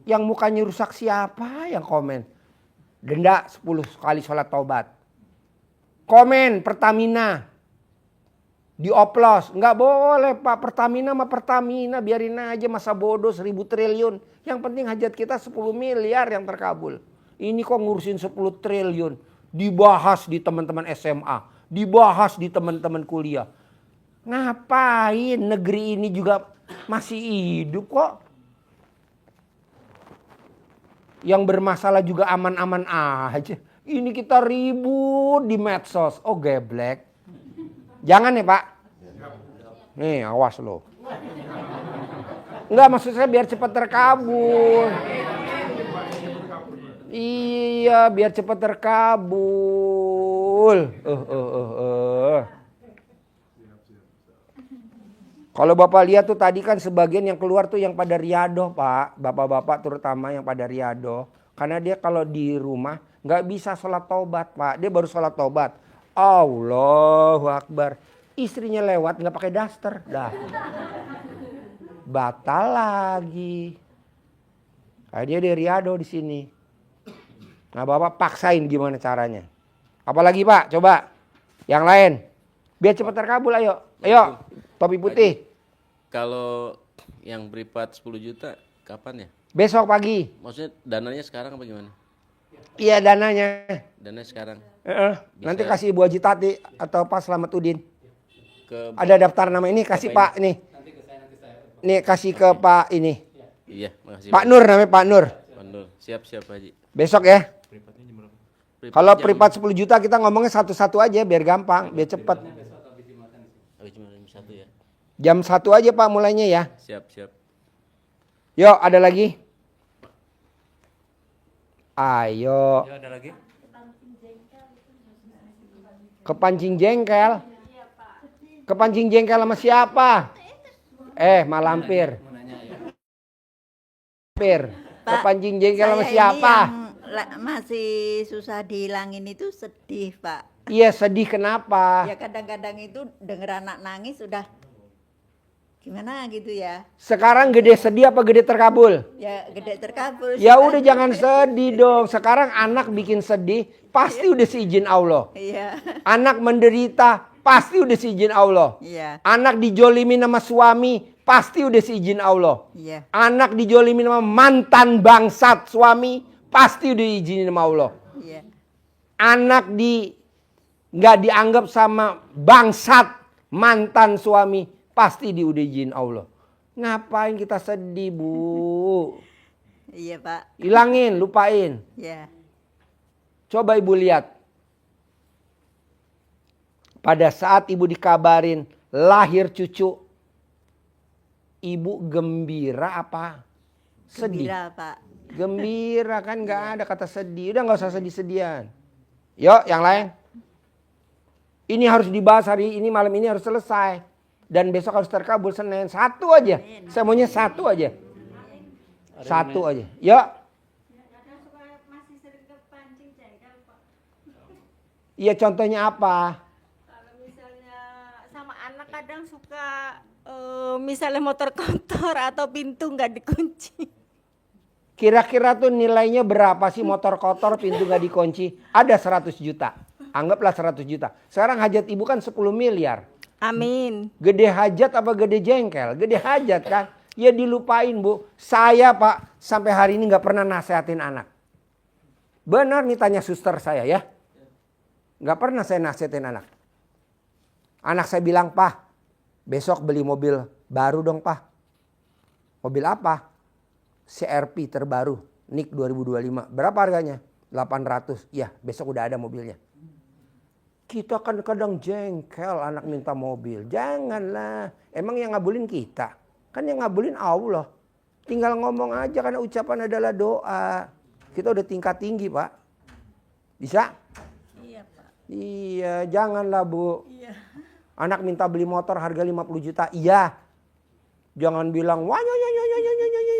A: Yang mukanya rusak siapa yang komen? Denda 10 kali sholat taubat. Komen Pertamina. Dioplos. Nggak boleh Pak. Pertamina sama Pertamina. Biarin aja masa bodoh 1000 triliun. Yang penting hajat kita 10 miliar yang terkabul. Ini kok ngurusin 10 triliun. Dibahas di teman-teman SMA. Dibahas di teman-teman kuliah. Ngapain? Negeri ini juga masih hidup kok. Yang bermasalah juga aman-aman aja. Ini kita ribut di medsos. Oh geblek. Jangan ya Pak. Nih awas lo. Enggak, maksud saya biar cepat terkabul. Iya, biar cepat terkabul. Kalau Bapak lihat tuh tadi kan sebagian yang keluar tuh yang pada riadoh Pak. Bapak-bapak terutama yang pada riadoh. Karena dia kalau di rumah nggak bisa sholat taubat Pak. Dia baru sholat taubat. Allahu Akbar. Istrinya lewat nggak pakai daster. Dah. Batal lagi. Dia di riadoh di sini. Nah Bapak paksain gimana caranya. Apalagi Pak, coba. Yang lain. Biar cepat terkabul ayo. Ayo, topi putih.
I: Kalau yang privat 10 juta kapan ya?
A: Besok pagi.
I: Maksudnya dananya sekarang apa gimana?
A: Iya dananya.
I: Dananya sekarang.
A: Nanti kasih Ibu Haji Tati atau Pak Slametudin.
I: Ke
A: Ada daftar nama ini kasih Pak ini. Nih kasih ke Pak ini.
I: Iya, makasih.
A: Pak Nur namanya Pak Nur.
I: Pak Nur. Siap Haji.
A: Besok ya. Kalau
I: jam-
A: privat 10 juta kita ngomongnya satu-satu aja biar gampang, biar cepet.
I: Oh, cuma jam 1 ya.
A: Jam 1 aja Pak mulainya ya.
I: Siap.
A: Yuk ada lagi. Ayo.
C: Ya, ada lagi?
A: Kepancing jengkel. Kepancing jengkel sama siapa? Malampir. Lampir. Kepancing jengkel sama siapa?
G: Masih susah dihilangin itu sedih Pak.
A: Iya sedih kenapa?
G: Ya kadang-kadang itu denger anak nangis sudah gimana gitu ya.
A: Sekarang gede sedih apa gede terkabul?
G: Ya gede terkabul.
A: Ya udah jangan sedih dong. Sekarang anak bikin sedih pasti udah seizin Allah.
G: Iya.
A: Anak menderita pasti udah seizin Allah.
G: Iya.
A: Anak dijolimin sama suami pasti udah seizin Allah.
G: Iya.
A: Anak dijolimin sama mantan bangsat suami pasti udah diizinin sama Allah.
G: Iya.
A: Anak nggak dianggap sama bangsat mantan suami pasti udah izin Allah. Ngapain kita sedih Bu?
G: Iya Pak.
A: Hilangin, lupain.
G: Iya.
A: Coba Ibu lihat. Pada saat Ibu dikabarin lahir cucu, Ibu gembira apa? Sedih.
G: Gembira Pak.
A: Gembira kan nggak ada kata sedih. Udah nggak usah sedih-sedihan. Yuk yang lain. Ini harus dibahas hari ini, malam ini harus selesai. Dan besok harus terkabul Senin. Satu aja. Saya maunya satu aja. Satu aja. Yuk.
D: Masih sering kepancing jengkel Pak.
A: Iya contohnya apa?
D: Kalau misalnya sama anak kadang suka misalnya motor kotor atau pintu nggak dikunci.
A: Kira-kira tuh nilainya berapa sih motor kotor, pintu gak dikunci? Ada 100 juta. Anggaplah 100 juta. Sekarang hajat ibu kan 10 miliar.
D: Amin.
A: Gede hajat apa gede jengkel? Gede hajat kan? Ya dilupain Bu. Saya Pak sampai hari ini gak pernah nasehatin anak. Benar nih tanya suster saya ya. Gak pernah saya nasihatin anak. Anak saya bilang, Pak besok beli mobil baru dong Pak. Mobil apa? CR-V terbaru, NIK 2025. Berapa harganya? 800. Ya, besok udah ada mobilnya. Kita kan kadang jengkel anak minta mobil. Janganlah. Emang yang ngabulin kita? Kan yang ngabulin Allah. Tinggal ngomong aja karena ucapan adalah doa. Kita udah tingkat tinggi, Pak. Bisa?
G: Iya Pak.
A: Iya, janganlah Bu.
G: Iya.
A: Anak minta beli motor harga 50 juta. Iya. Jangan bilang, wah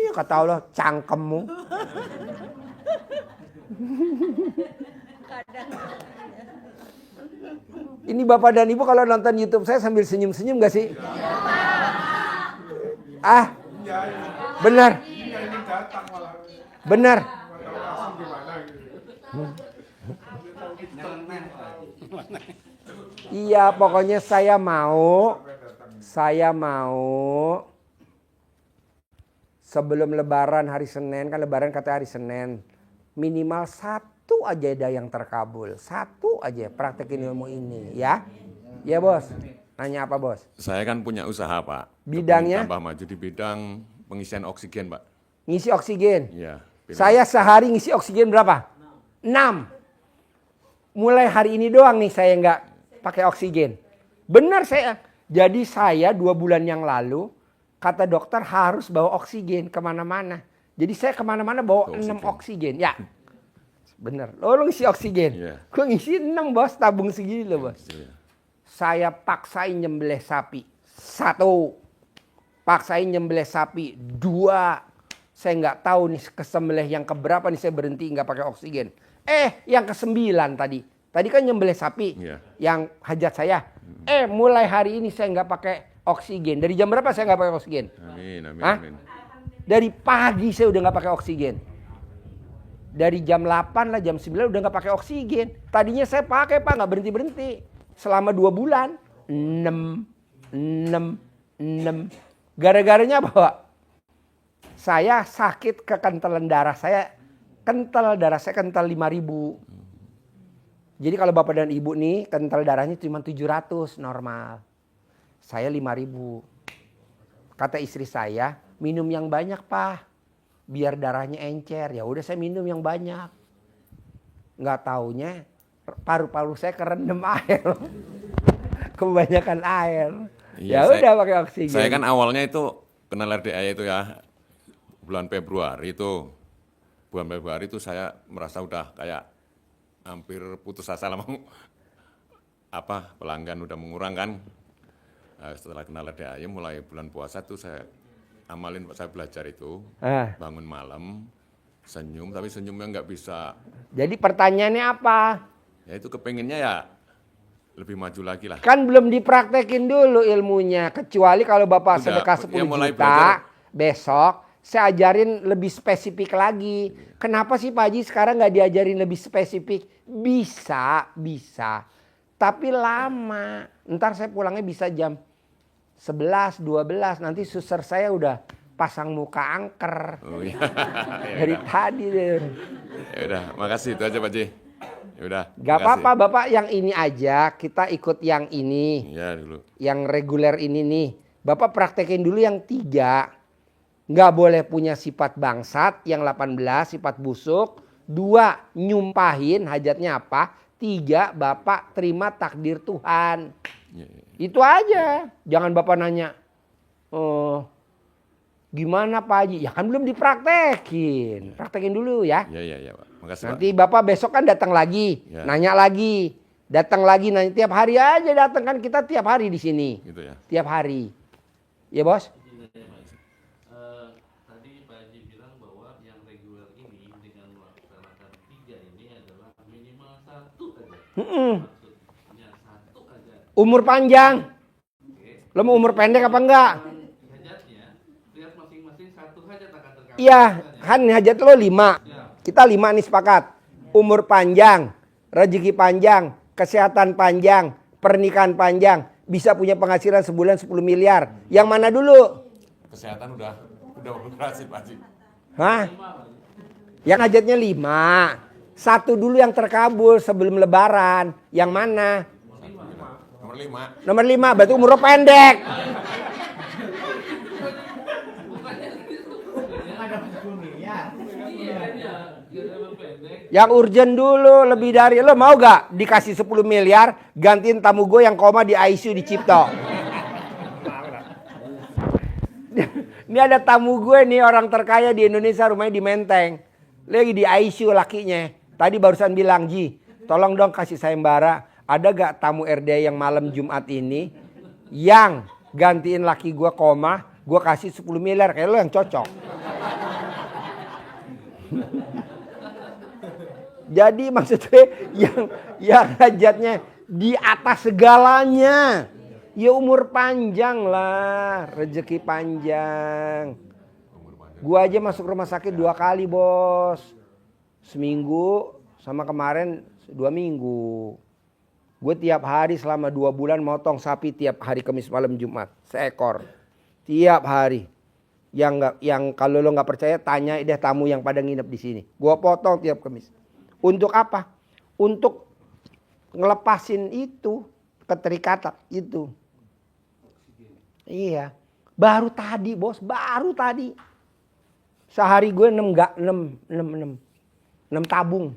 A: kata Allah, cangkemmu. Ini Bapak dan Ibu kalau nonton YouTube saya sambil senyum-senyum gak sih? Ah, benar. Benar. Iya, pokoknya saya mau sebelum Lebaran hari Senin, kan Lebaran katanya hari Senin, minimal satu aja ada yang terkabul, satu aja praktekin ilmu ini, ya, ya Bos. Nanya apa bos?
B: Saya kan punya usaha Pak.
A: Bidangnya?
B: Kepingin tambah maju di bidang pengisian oksigen Pak.
A: Ngisi oksigen.
B: Iya.
A: Saya sehari ngisi oksigen berapa? 6. Mulai hari ini doang nih saya nggak pakai oksigen. Benar saya. Jadi saya 2 bulan yang lalu kata dokter harus bawa oksigen kemana-mana. Jadi saya kemana-mana bawa 6 oksigen. Ya. Bener. Lo ngisi oksigen.
B: Iya.
A: Gue ngisi 6 bos. Tabung segini loh bos.
B: Iya.
A: Saya paksain nyembelih sapi. 1. Paksain nyembelih sapi. 2. Saya nggak tahu nih kesembelih yang keberapa nih saya berhenti nggak pakai oksigen. Yang ke-9 tadi. Tadi kan nyembelih sapi.
B: Iya.
A: Yang hajat saya. Mulai hari ini saya nggak pakai oksigen. Dari jam berapa saya nggak pakai oksigen?
B: Amin, amin,
A: Hah?
B: amin.
A: Dari pagi saya udah nggak pakai oksigen. Dari jam 8 lah, jam 9 udah nggak pakai oksigen. Tadinya saya pakai Pak, nggak berhenti-berhenti. Selama 2 bulan. 6. Gara-garanya apa Pak? Saya sakit kekentalan darah saya. Darah saya kental 5.000. Jadi kalau bapak dan ibu nih kental darahnya cuma 700 normal. Saya 5.000. Kata istri saya, minum yang banyak Pak. Biar darahnya encer. Ya udah saya minum yang banyak. Nggak taunya paru-paru saya kerendam air. Kebanyakan air.
B: Iya,
A: Ya udah pakai oksigen.
B: Saya kan awalnya itu kenal RDA itu ya bulan Februari itu. Bulan Februari itu saya merasa udah kayak hampir putus asa lah mau pelanggan udah mengurang kan. Nah, setelah kenal RDA mulai bulan puasa tuh saya amalin, saya belajar itu bangun malam senyum, tapi senyumnya nggak bisa.
A: Jadi pertanyaannya apa?
B: Ya itu kepengennya ya lebih maju lagi lah.
A: Kan belum dipraktekin dulu ilmunya. Kecuali kalau Bapak
B: Udah,
A: sedekah 10
B: ya mulai
A: juta,
B: belajar.
A: besok saya ajarin lebih spesifik lagi. Kenapa sih Pak Haji sekarang nggak diajarin lebih spesifik? Bisa. Tapi lama. Ntar saya pulangnya bisa jam 11, 12. Nanti suster saya udah pasang muka angker.
B: Oh iya.
A: Dari tadi deh.
B: Ya udah, makasih itu aja Pak Ji. Ya udah.
A: Gak apa-apa Bapak, yang ini aja. Kita ikut yang ini.
B: Iya dulu.
A: Yang reguler ini nih. Bapak praktekin dulu yang 3. Nggak boleh punya sifat bangsat. Yang 18 sifat busuk. 2 nyumpahin hajatnya apa. 3 Bapak terima takdir Tuhan.
B: Ya.
A: Itu aja. Jangan Bapak nanya. Gimana Pak Haji? Ya kan belum dipraktekin. Praktekin dulu ya.
B: Iya Pak. Makasih
A: Nanti Bapak besok kan datang lagi.
B: Ya.
A: Nanya lagi. Datang lagi. Nanti tiap hari aja datang, kan kita tiap hari di sini.
B: Gitu ya.
A: Tiap hari. Ya bos?
I: Tadi Pak Haji bilang bahwa yang reguler ini dengan melaksanakan 3 ini adalah minimal 1 aja. Maksudnya 1 aja.
A: Umur panjang. Lo mau umur pendek apa enggak?
I: Hajatnya lihat masing-masing 1 hajat akan terkabul.
A: Iya, kan hajat lo 5. Kita 5 nih sepakat. Umur panjang, rezeki panjang, kesehatan panjang, pernikahan panjang, bisa punya penghasilan sebulan 10 miliar. Yang mana dulu?
B: Kesehatan udah berhasil Pak Ji.
A: Hah? Yang hajatnya 5. 1 dulu yang terkabul sebelum lebaran. Yang mana?
B: Nomor 5.
A: Nomor 5, berarti umur lo pendek. Yang urgent dulu lebih dari. Lo mau gak dikasih 10 miliar gantiin tamu gue yang koma di ICU di Cipto? Ini ada tamu gue nih, orang terkaya di Indonesia, rumahnya di Menteng. Lagi di ICU lakinya. Tadi barusan bilang, Ji tolong dong kasih sayembara. Ada gak tamu RD yang malam Jumat ini yang gantiin laki gue koma, gue kasih 10 miliar. Kayak lo yang cocok. Jadi maksudnya yang hajatnya di atas segalanya. Ya umur panjang lah, rezeki panjang. Gua aja masuk rumah sakit 2 kali bos. Seminggu sama kemarin 2 minggu. Gue tiap hari selama 2 bulan motong sapi tiap hari Kamis malam Jumat. Seekor. Tiap hari. Yang kalau lo nggak percaya tanya deh tamu yang pada nginep di sini. Gue potong tiap Kamis. Untuk apa? Untuk ngelepasin itu keterikatan itu. Iya. Baru tadi bos, baru tadi. Sehari gue 6 tabung.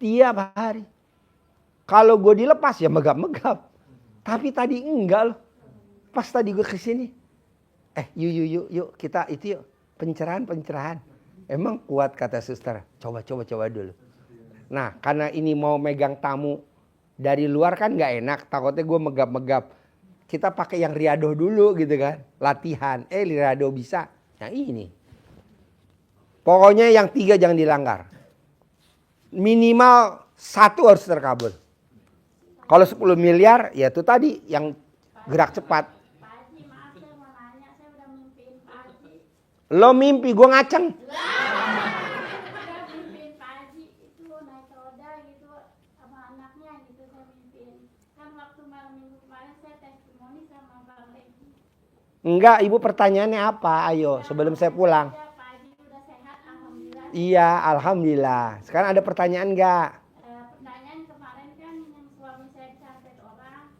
A: Tiap hari. Kalau gue dilepas ya megap-megap. Tapi tadi enggak loh. Pas tadi gue kesini. Yuk kita itu yuk. Pencerahan. Emang kuat kata suster. Coba dulu. Nah karena ini mau megang tamu dari luar kan gak enak. Takutnya gue megap-megap. Kita pakai yang riado dulu gitu kan. Latihan. Riado bisa. Yang ini. Pokoknya yang 3 jangan dilanggar. Minimal 1 harus terkabul. Kalau 10 miliar ya itu tadi yang gerak cepat.
D: Pak Haji, maaf saya mau nanya, saya udah mimpiin Pak Haji.
A: Lo mimpi gue ngaceng.
D: Udah mimpiin Pak Haji itu naik roda gitu sama anaknya gitu saya mimpiin. Kan waktu malam minggu kemarin saya testimoni sama Bang Regi.
A: Enggak, ibu pertanyaannya apa? Ayo sebelum saya pulang.
D: Ya, Pak Haji udah sehat, alhamdulillah.
A: Iya, alhamdulillah. Sekarang ada pertanyaan enggak?
D: Pertanyaan kemarin kan yang suami saya disantet orang,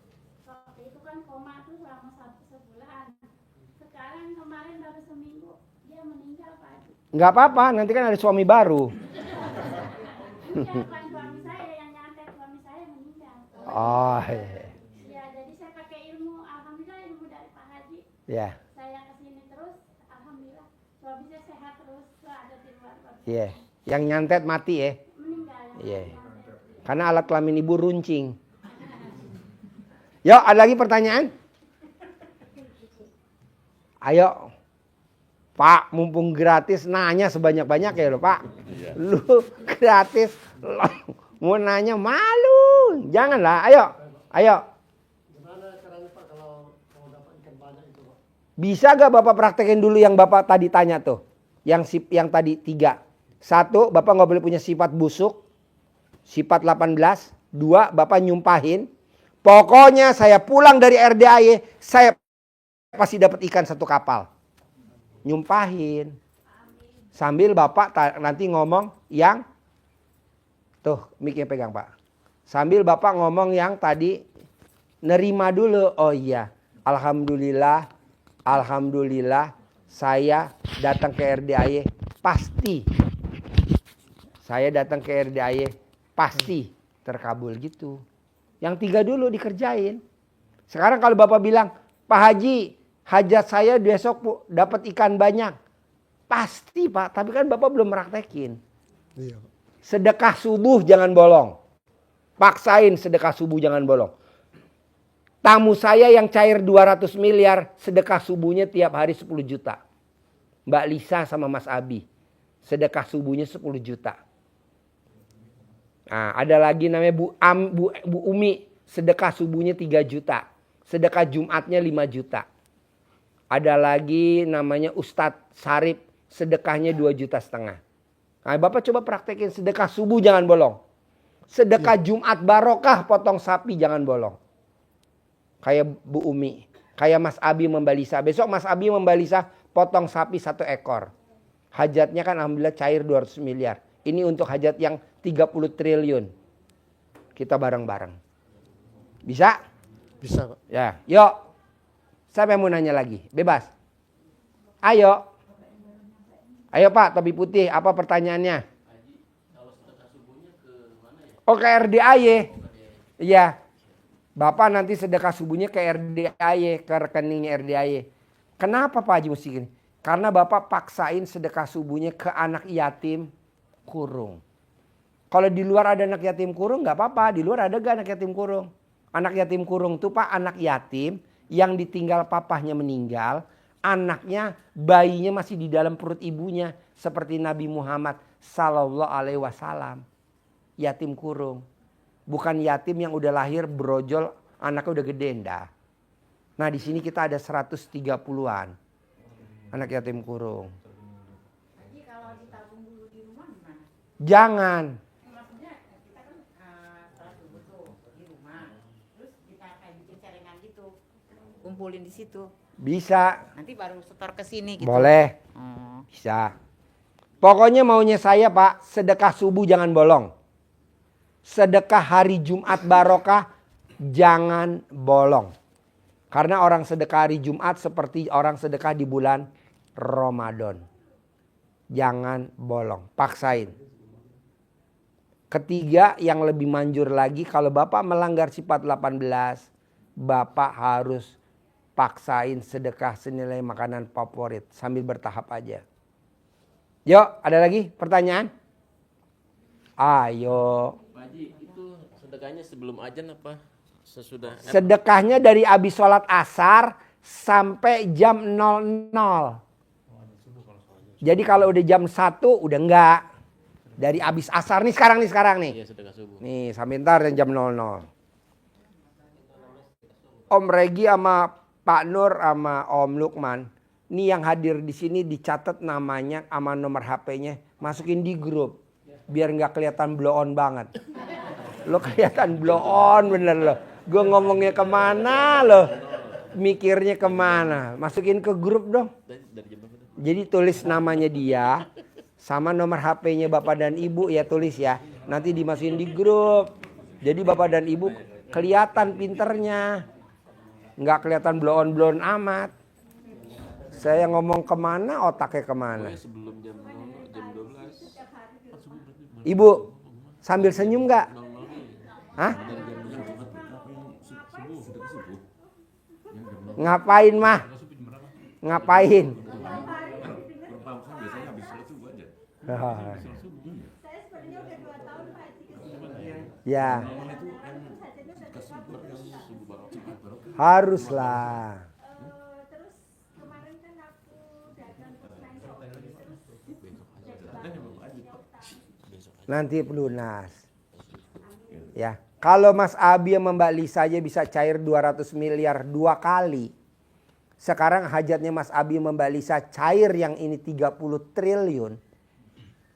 D: waktu itu kan koma tuh selama 1 bulan. Sekarang kemarin baru seminggu dia meninggal Pak Haji.
A: Enggak apa-apa, nanti kan ada suami baru.
D: Bukan suami saya yang nyantet, suami saya meninggal.
A: Oh, iya.
D: Ya, jadi saya pakai ilmu, alhamdulillah ilmu dari Pak Haji.
A: Iya.
D: Saya kesini terus, alhamdulillah suami saya sehat terus, ada di luar.
A: Iya. Yang nyantet mati ya.
D: Meninggal.
A: Iya. Karena alat kelamin ibu runcing. Yuk, ada lagi pertanyaan? Ayo. Pak, mumpung gratis nanya sebanyak-banyak ya lo Pak.
B: Iya.
A: Lu gratis. Mau nanya malu. Janganlah, ayo. Bisa gak Bapak praktekin dulu yang Bapak tadi tanya tuh. Yang tadi 3. 1, Bapak gak boleh punya sifat busuk. Sifat 18. 2, Bapak nyumpahin. Pokoknya saya pulang dari RDAY, saya pasti dapat ikan 1 kapal. Nyumpahin. Sambil Bapak nanti ngomong yang tuh mic-nya pegang Pak. Sambil Bapak ngomong yang tadi nerima dulu. Oh iya, alhamdulillah saya datang ke RDAY pasti. Saya datang ke RDAY pasti terkabul gitu. Yang 3 dulu dikerjain. Sekarang kalau Bapak bilang, Pak Haji, hajat saya besok dapat ikan banyak. Pasti Pak, tapi kan Bapak belum praktekin.
J: Iya.
A: Sedekah subuh jangan bolong. Paksain sedekah subuh jangan bolong. Tamu saya yang cair 200 miliar, sedekah subuhnya tiap hari 10 juta. Mbak Lisa sama Mas Abi, sedekah subuhnya 10 juta. Nah, ada lagi namanya Bu Umi, sedekah subuhnya 3 juta. Sedekah Jumatnya 5 juta. Ada lagi namanya Ustadz Sarip, sedekahnya 2,5 juta. Nah, Bapak coba praktekin sedekah subuh jangan bolong. Sedekah Jumat barokah potong sapi jangan bolong. Kayak Bu Umi, kayak Mas Abi membalisa. Besok Mas Abi membalisa potong sapi 1 ekor. Hajatnya kan alhamdulillah cair 200 miliar. Ini untuk hajat yang 30 triliun. Kita bareng-bareng. Bisa?
J: Bisa Pak.
A: Ya, yuk. Siapa yang mau nanya lagi? Bebas. Ayo. Ayo Pak, topi putih. Apa pertanyaannya? Oh, ke RDAY. Iya. Bapak nanti sedekah subuhnya ke RDAY, ke rekeningnya RDAY. Kenapa Pak Haji mesti gini? Karena Bapak paksain sedekah subuhnya ke anak yatim kurung. Kalau di luar ada anak yatim kurung nggak apa-apa. Di luar ada gak anak yatim kurung? Anak yatim kurung itu Pak anak yatim yang ditinggal papahnya meninggal. Anaknya, bayinya masih di dalam perut ibunya. Seperti Nabi Muhammad Sallallahu Alaihi Wasallam. Yatim kurung. Bukan yatim yang udah lahir brojol, anaknya udah gede enggak. Nah di sini kita ada 130-an anak yatim kurung.
G: Jadi kalau ditabung dulu di rumah gimana?
A: Jangan.
G: Maksudnya kita kan setelah subuh tuh di rumah, terus kita kayak bikin celengan gitu, kumpulin di situ.
A: Bisa.
G: Nanti baru setor ke sini gitu.
A: Boleh. Bisa. Pokoknya maunya saya Pak, sedekah subuh jangan bolong. Sedekah hari Jumat barokah jangan bolong. Karena orang sedekah hari Jumat seperti orang sedekah di bulan Ramadan. Jangan bolong, paksain. Ketiga yang lebih manjur lagi, kalau Bapak melanggar sifat 18, Bapak harus paksain sedekah senilai makanan favorit sambil bertahap aja. Yuk, ada lagi pertanyaan? Ayo.
K: Pak Haji, itu sedekahnya sebelum azan apa sesudah?
A: Sedekahnya dari habis sholat asar sampai jam 00. Jadi kalau udah jam 1 udah enggak. Dari habis asar nih sekarang nih.
K: Iya, sedekah subuh.
A: Nih sampai ntar jam 00. Om Regi sama Pak Nur sama Om Lukman. Nih yang hadir di sini dicatat namanya sama nomor HP-nya. Masukin di grup. Biar nggak kelihatan blow on banget. Lo kelihatan blow on bener lo. Gue ngomongnya kemana lo. Mikirnya kemana. Masukin ke grup dong. Jadi tulis namanya dia. Sama nomor HP-nya Bapak dan Ibu ya tulis ya. Nanti dimasukin di grup. Jadi Bapak dan Ibu kelihatan pinternya. Nggak kelihatan blow on amat. Saya ngomong kemana otaknya kemana.
K: Sebelum jam 12.
A: Ibu sambil senyum nggak? Hah? Ngapain mah? Ngapain? Ya. Haruslah. Nanti pelunas. Ya. Kalau Mas Abi sama Mbak Lisa aja bisa cair 200 miliar 2 kali. Sekarang hajatnya Mas Abi sama Mbak Lisa cair yang ini 30 triliun.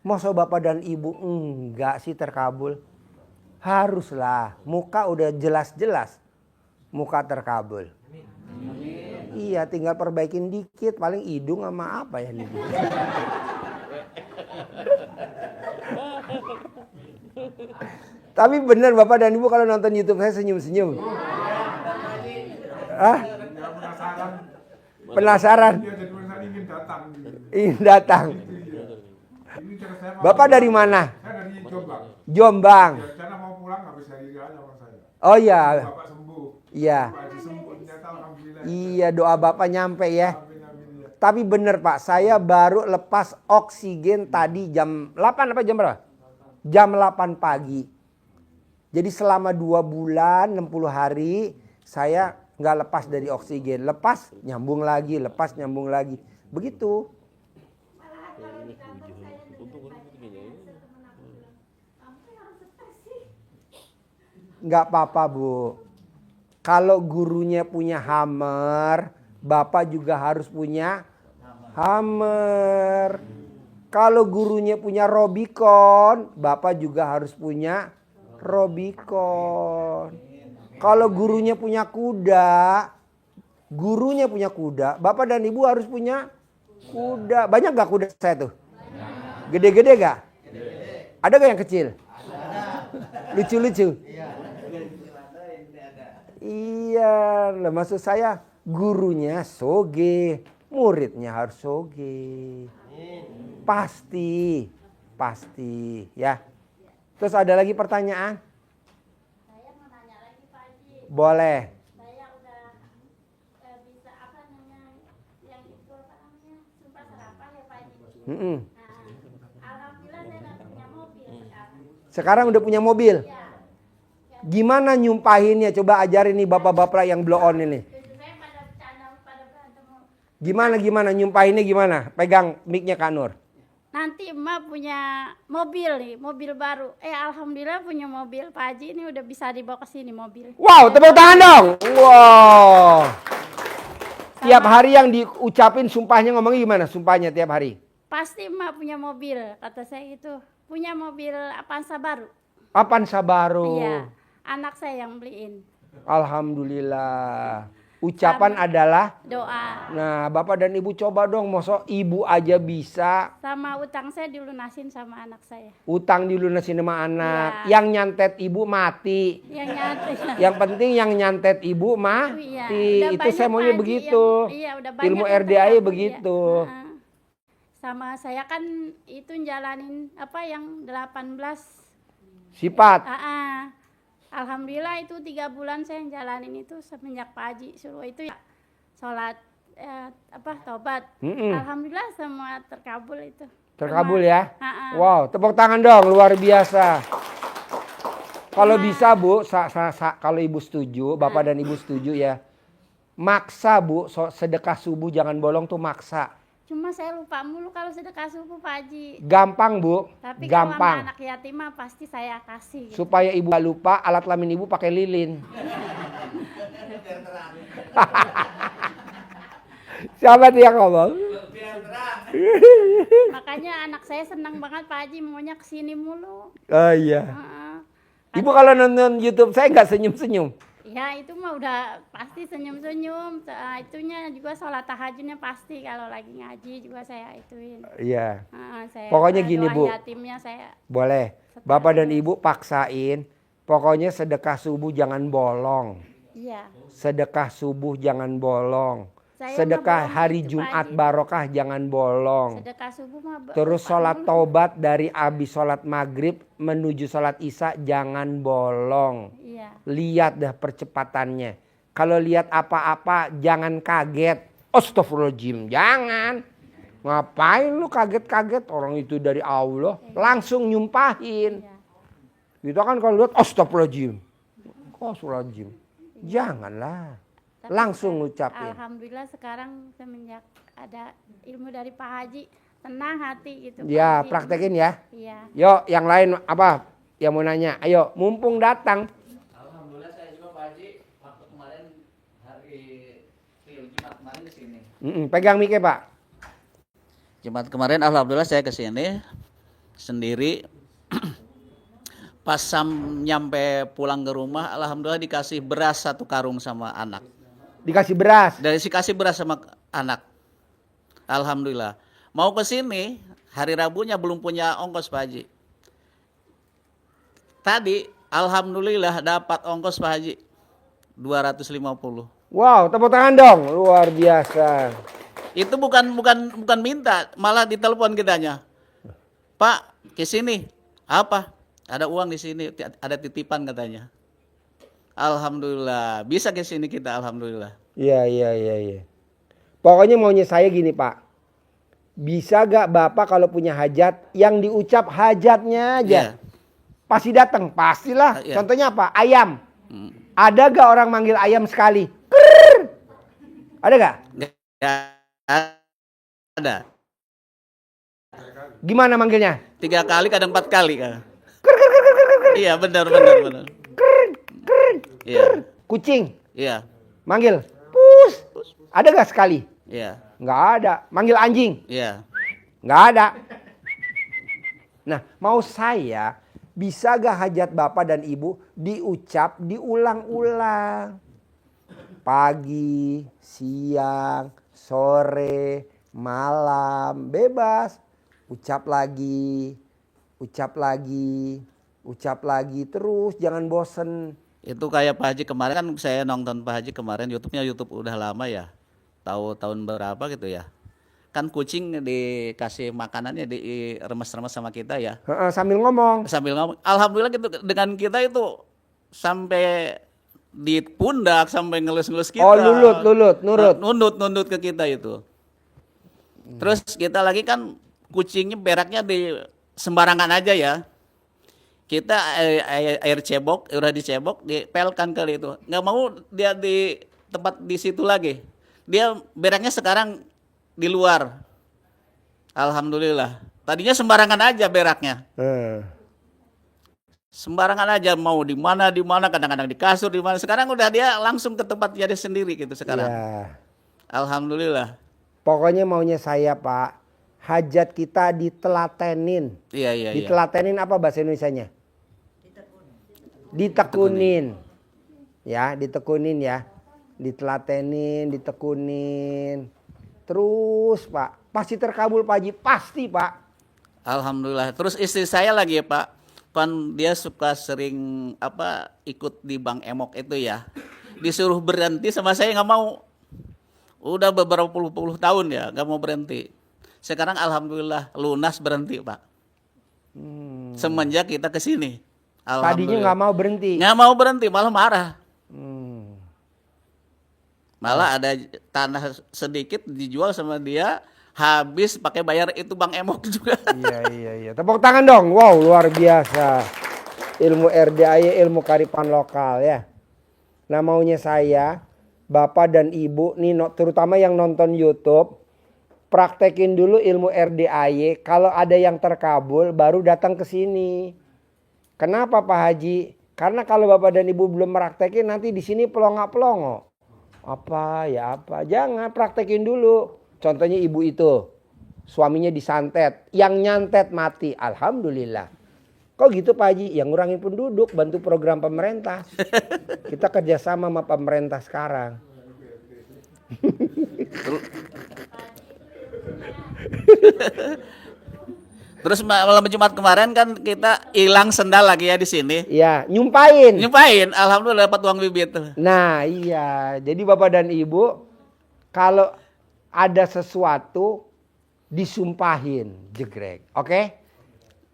A: Masa Bapak dan Ibu enggak sih terkabul? Haruslah. Muka udah jelas-jelas. Muka terkabul. Iya, tinggal perbaikin dikit. Paling hidung sama apa ya nih. Tapi benar Bapak dan Ibu kalau nonton YouTube saya senyum-senyum. Hah? Penasaran? Ingin datang. Bapak dari mana?
L: Saya dari Jombang.
A: Jombang.
L: Karena mau pulang habis hari raya sama saya.
A: Oh iya.
L: Bapak sembuh.
A: Iya.
L: Bapak sembuh ternyata alhamdulillah.
A: Iya, doa Bapak nyampe ya. Tapi bener Pak, saya baru lepas oksigen tadi jam 8 apa jam berapa? Jam 8 pagi. Jadi selama 2 bulan 60 hari saya nggak lepas dari oksigen. Lepas nyambung lagi, lepas nyambung lagi. Begitu. Nggak apa-apa Bu. Kalau gurunya punya hammer, Bapak juga harus punya hammer. Kalau gurunya punya Robicon, Bapak juga harus punya Robicon. Kalau gurunya punya kuda, Bapak dan Ibu harus punya kuda. Banyak gak kuda saya tuh? Gede-gede gak? Ada gak yang kecil? Lucu-lucu? Iya, maksud saya gurunya soge, muridnya harus soge. Pasti ya. Terus ada lagi pertanyaan?
D: Saya mau nanya lagi Pak Haji.
A: Boleh.
D: Saya udah bisa apa namanya yang itu apa namanya sumpah serapah ya Pak Haji. Nah, alhamdulillah saya udah punya mobil sekarang.
A: Sekarang udah punya mobil?
D: Ya.
A: Gimana nyumpahinnya? Coba ajarin nih bapak-bapak yang blow on ini.
D: Saya pada bercanda, pada berantem.
A: Gimana nyumpahinnya gimana? Pegang mic-nya Kak Nur.
D: Nanti emak punya mobil nih, mobil baru. Alhamdulillah punya mobil. Pak Haji ini udah bisa dibawa ke sini mobil.
A: Wow, tepuk tangan dong. Wow. Tiap hari yang diucapin sumpahnya ngomongnya gimana? Sumpahnya tiap hari.
D: Pasti emak punya mobil, kata saya gitu. Punya mobil Avanza baru.
A: Avanza baru.
D: Iya, anak saya yang beliin.
A: Alhamdulillah. Ucapan adalah
D: doa.
A: Nah, Bapak dan Ibu coba dong, mosok ibu aja bisa.
D: Sama utang saya dilunasin sama anak saya.
A: Utang dilunasin sama anak. Yang nyantet ibu mati.
D: Yang nyantet.
A: Yang penting yang nyantet ibu mati.
D: Udah
A: Itu saya maunya
D: banyak
A: begitu.
D: udah banyak
A: Ilmu
D: yang
A: RDA
D: tergabung,
A: begitu.
D: Sama saya kan itu jalanin yang 18
A: Sifat.
D: Alhamdulillah itu 3 bulan saya jalanin itu semenjak Pak Haji suruh itu ya sholat tobat. Alhamdulillah semua terkabul itu.
A: Terkabul ya? Wow, tepuk tangan dong, luar biasa. Kalau bisa Bu, kalau Ibu setuju, Bapak dan Ibu setuju ya, maksa Bu, sedekah subuh jangan bolong tuh maksa.
D: Cuma saya lupa mulu kalau sedekah subuh Pak Haji.
A: Gampang Bu,
D: Tapi
A: gampang.
D: kalau sama anak yatim mah pasti saya kasih. Gitu.
A: Supaya Ibu gak lupa, alat kelamin Ibu pakai lilin. Siapa tuh yang ngomong?
D: Makanya anak saya senang banget Pak Haji, maunya kesini mulu.
A: Oh iya. Ibu kalau nonton YouTube saya nggak senyum-senyum.
D: Ya itu mah udah pasti senyum-senyum. Itunya juga sholat tahajudnya pasti kalau lagi ngaji juga saya ituin.
A: Iya.
D: Saya
A: Pokoknya gini Bu.
D: Yatimnya saya.
A: Boleh. Bapak dan Ibu paksain. Pokoknya sedekah subuh jangan bolong.
D: Iya.
A: Sedekah subuh jangan bolong.
D: Saya
A: Sedekah
D: bolong
A: hari
D: gitu,
A: Jumat
D: Pak Haji.
A: barokah jangan bolong.
D: Sedekah subuh mah.
A: Terus sholat taubat dari abis sholat maghrib menuju sholat isya jangan bolong.
D: Iya.
A: Lihat dah percepatannya. Kalau lihat apa-apa jangan kaget. Astagfirullahaladzim, jangan. Ngapain lu kaget-kaget, orang itu dari Allah. Langsung nyumpahin. Gitu kan kalau lihat astagfirullahaladzim. Astagfirullahaladzim. Janganlah. Langsung ngucapin.
D: Alhamdulillah sekarang semenjak ada ilmu dari Pak Haji, tenang hati gitu.
A: Ya,
D: Pak Haji.
A: praktekin ya.
D: Iya.
A: Yuk, yang lain apa? Yang mau nanya, ayo, mumpung datang.
E: Alhamdulillah saya juga Pak Haji waktu kemarin hari Jumat kemarin ke sini.
A: Pegang mic-nya, Pak.
E: Jumat kemarin alhamdulillah saya ke sini sendiri. Pas nyampe pulang ke rumah alhamdulillah dikasih beras 1 karung sama anak.
A: Dikasih beras.
E: Dikasih beras sama anak. Alhamdulillah. Mau ke sini hari Rabunya belum punya ongkos Pak Haji. Tadi alhamdulillah dapat ongkos Pak Haji 250.
A: Wow, tepuk tangan dong. Luar biasa.
E: Itu bukan minta, malah ditelepon kitanya. Pak, ke sini. Apa? Ada uang di sini, ada titipan katanya. Alhamdulillah, bisa ke sini kita alhamdulillah.
A: Iya. Pokoknya maunya saya gini, Pak. Bisa gak Bapak kalau punya hajat yang diucap hajatnya aja? Pasti datang, pastilah. Contohnya apa? Ayam. Ada gak orang manggil ayam sekali? Krrr. Ada gak?
E: Ada.
A: Gimana manggilnya?
E: 3 kali kadang 4 kali kan. Iya benar. Iya.
A: Kucing.
E: Iya.
A: Manggil. Pus. Ada gak sekali?
E: Iya.
A: Nggak ada. Manggil anjing.
E: Iya.
A: Nggak ada. Nah, mau saya bisa gak hajat Bapak dan Ibu diucap, diulang-ulang. Pagi, siang, sore, malam, bebas. Ucap lagi, terus jangan bosen.
E: Itu kayak Pak Haji kemarin kan saya nonton Pak Haji kemarin YouTube udah lama ya. Tahu tahun berapa gitu ya. Kan kucing dikasih makanannya diremes-remes sama kita ya.
A: Sambil ngomong.
E: Alhamdulillah gitu dengan kita itu sampai di pundak sampai ngelus-ngelus kita.
A: Oh, nurut
E: ke kita itu. Terus kita lagi kan kucingnya beraknya di sembarangan aja ya. Kita air cebok, udah dicebok, dipelkan kali itu. Nggak mau dia di tempat di situ lagi. Dia beraknya sekarang di luar. Alhamdulillah. Tadinya sembarangan aja beraknya. Sembarangan aja mau di mana kadang-kadang di kasur di mana. Sekarang udah dia langsung ke tempat dia sendiri gitu sekarang.
A: Ya.
E: Alhamdulillah.
A: Pokoknya maunya saya Pak, hajat kita ditelatenin.
E: Iya.
A: Ditelatenin apa bahasa Indonesianya? Ditekunin. Ya, ditekunin ya. ditelatenin, ditekunin. Terus Pak, pasti terkabul Pak Haji, pasti Pak.
M: Alhamdulillah. Terus istri saya lagi ya Pak, dia suka sering ikut di Bank Emok itu ya. Disuruh berhenti sama saya nggak mau. Udah beberapa puluh tahun ya nggak mau berhenti. Sekarang alhamdulillah lunas berhenti Pak. Semenjak kita ke sini.
A: Tadinya nggak mau berhenti.
M: Nggak mau berhenti, malah marah. Malah ada tanah sedikit dijual sama dia, habis pakai bayar itu Bank Emok juga.
A: Iya. Tepuk tangan dong. Wow, luar biasa. Ilmu RDAY, ilmu kearifan lokal ya. Nah, maunya saya, Bapak dan Ibu, nih terutama yang nonton YouTube, praktekin dulu ilmu RDAY. Kalau ada yang terkabul, baru datang ke sini. Kenapa Pak Haji? Karena kalau Bapak dan Ibu belum praktekin, nanti di sini pelongo-pelongo. Apa? Jangan, praktekin dulu. Contohnya ibu itu, suaminya disantet, yang nyantet mati. Alhamdulillah. Kok gitu Pak Haji? Yang ngurangin penduduk, bantu program pemerintah. Kita kerjasama sama pemerintah sekarang.
M: Terus malam Jumat kemarin kan kita hilang sendal lagi ya di sini.
A: Iya, nyumpain.
M: Alhamdulillah dapat uang bibit.
A: Nah iya, jadi Bapak dan Ibu kalau ada sesuatu disumpahin, jegrek. Oke?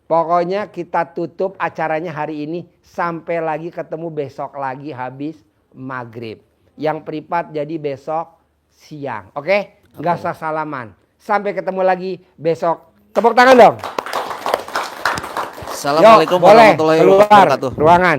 A: Pokoknya kita tutup acaranya hari ini sampai lagi ketemu besok lagi habis maghrib. Yang privat jadi besok siang. Oke? Nggak usah salaman. Sampai ketemu lagi besok. Tepuk tangan dong.
M: Assalamualaikum
A: warahmatullahi
M: wabarakatuh.
A: Ruangan.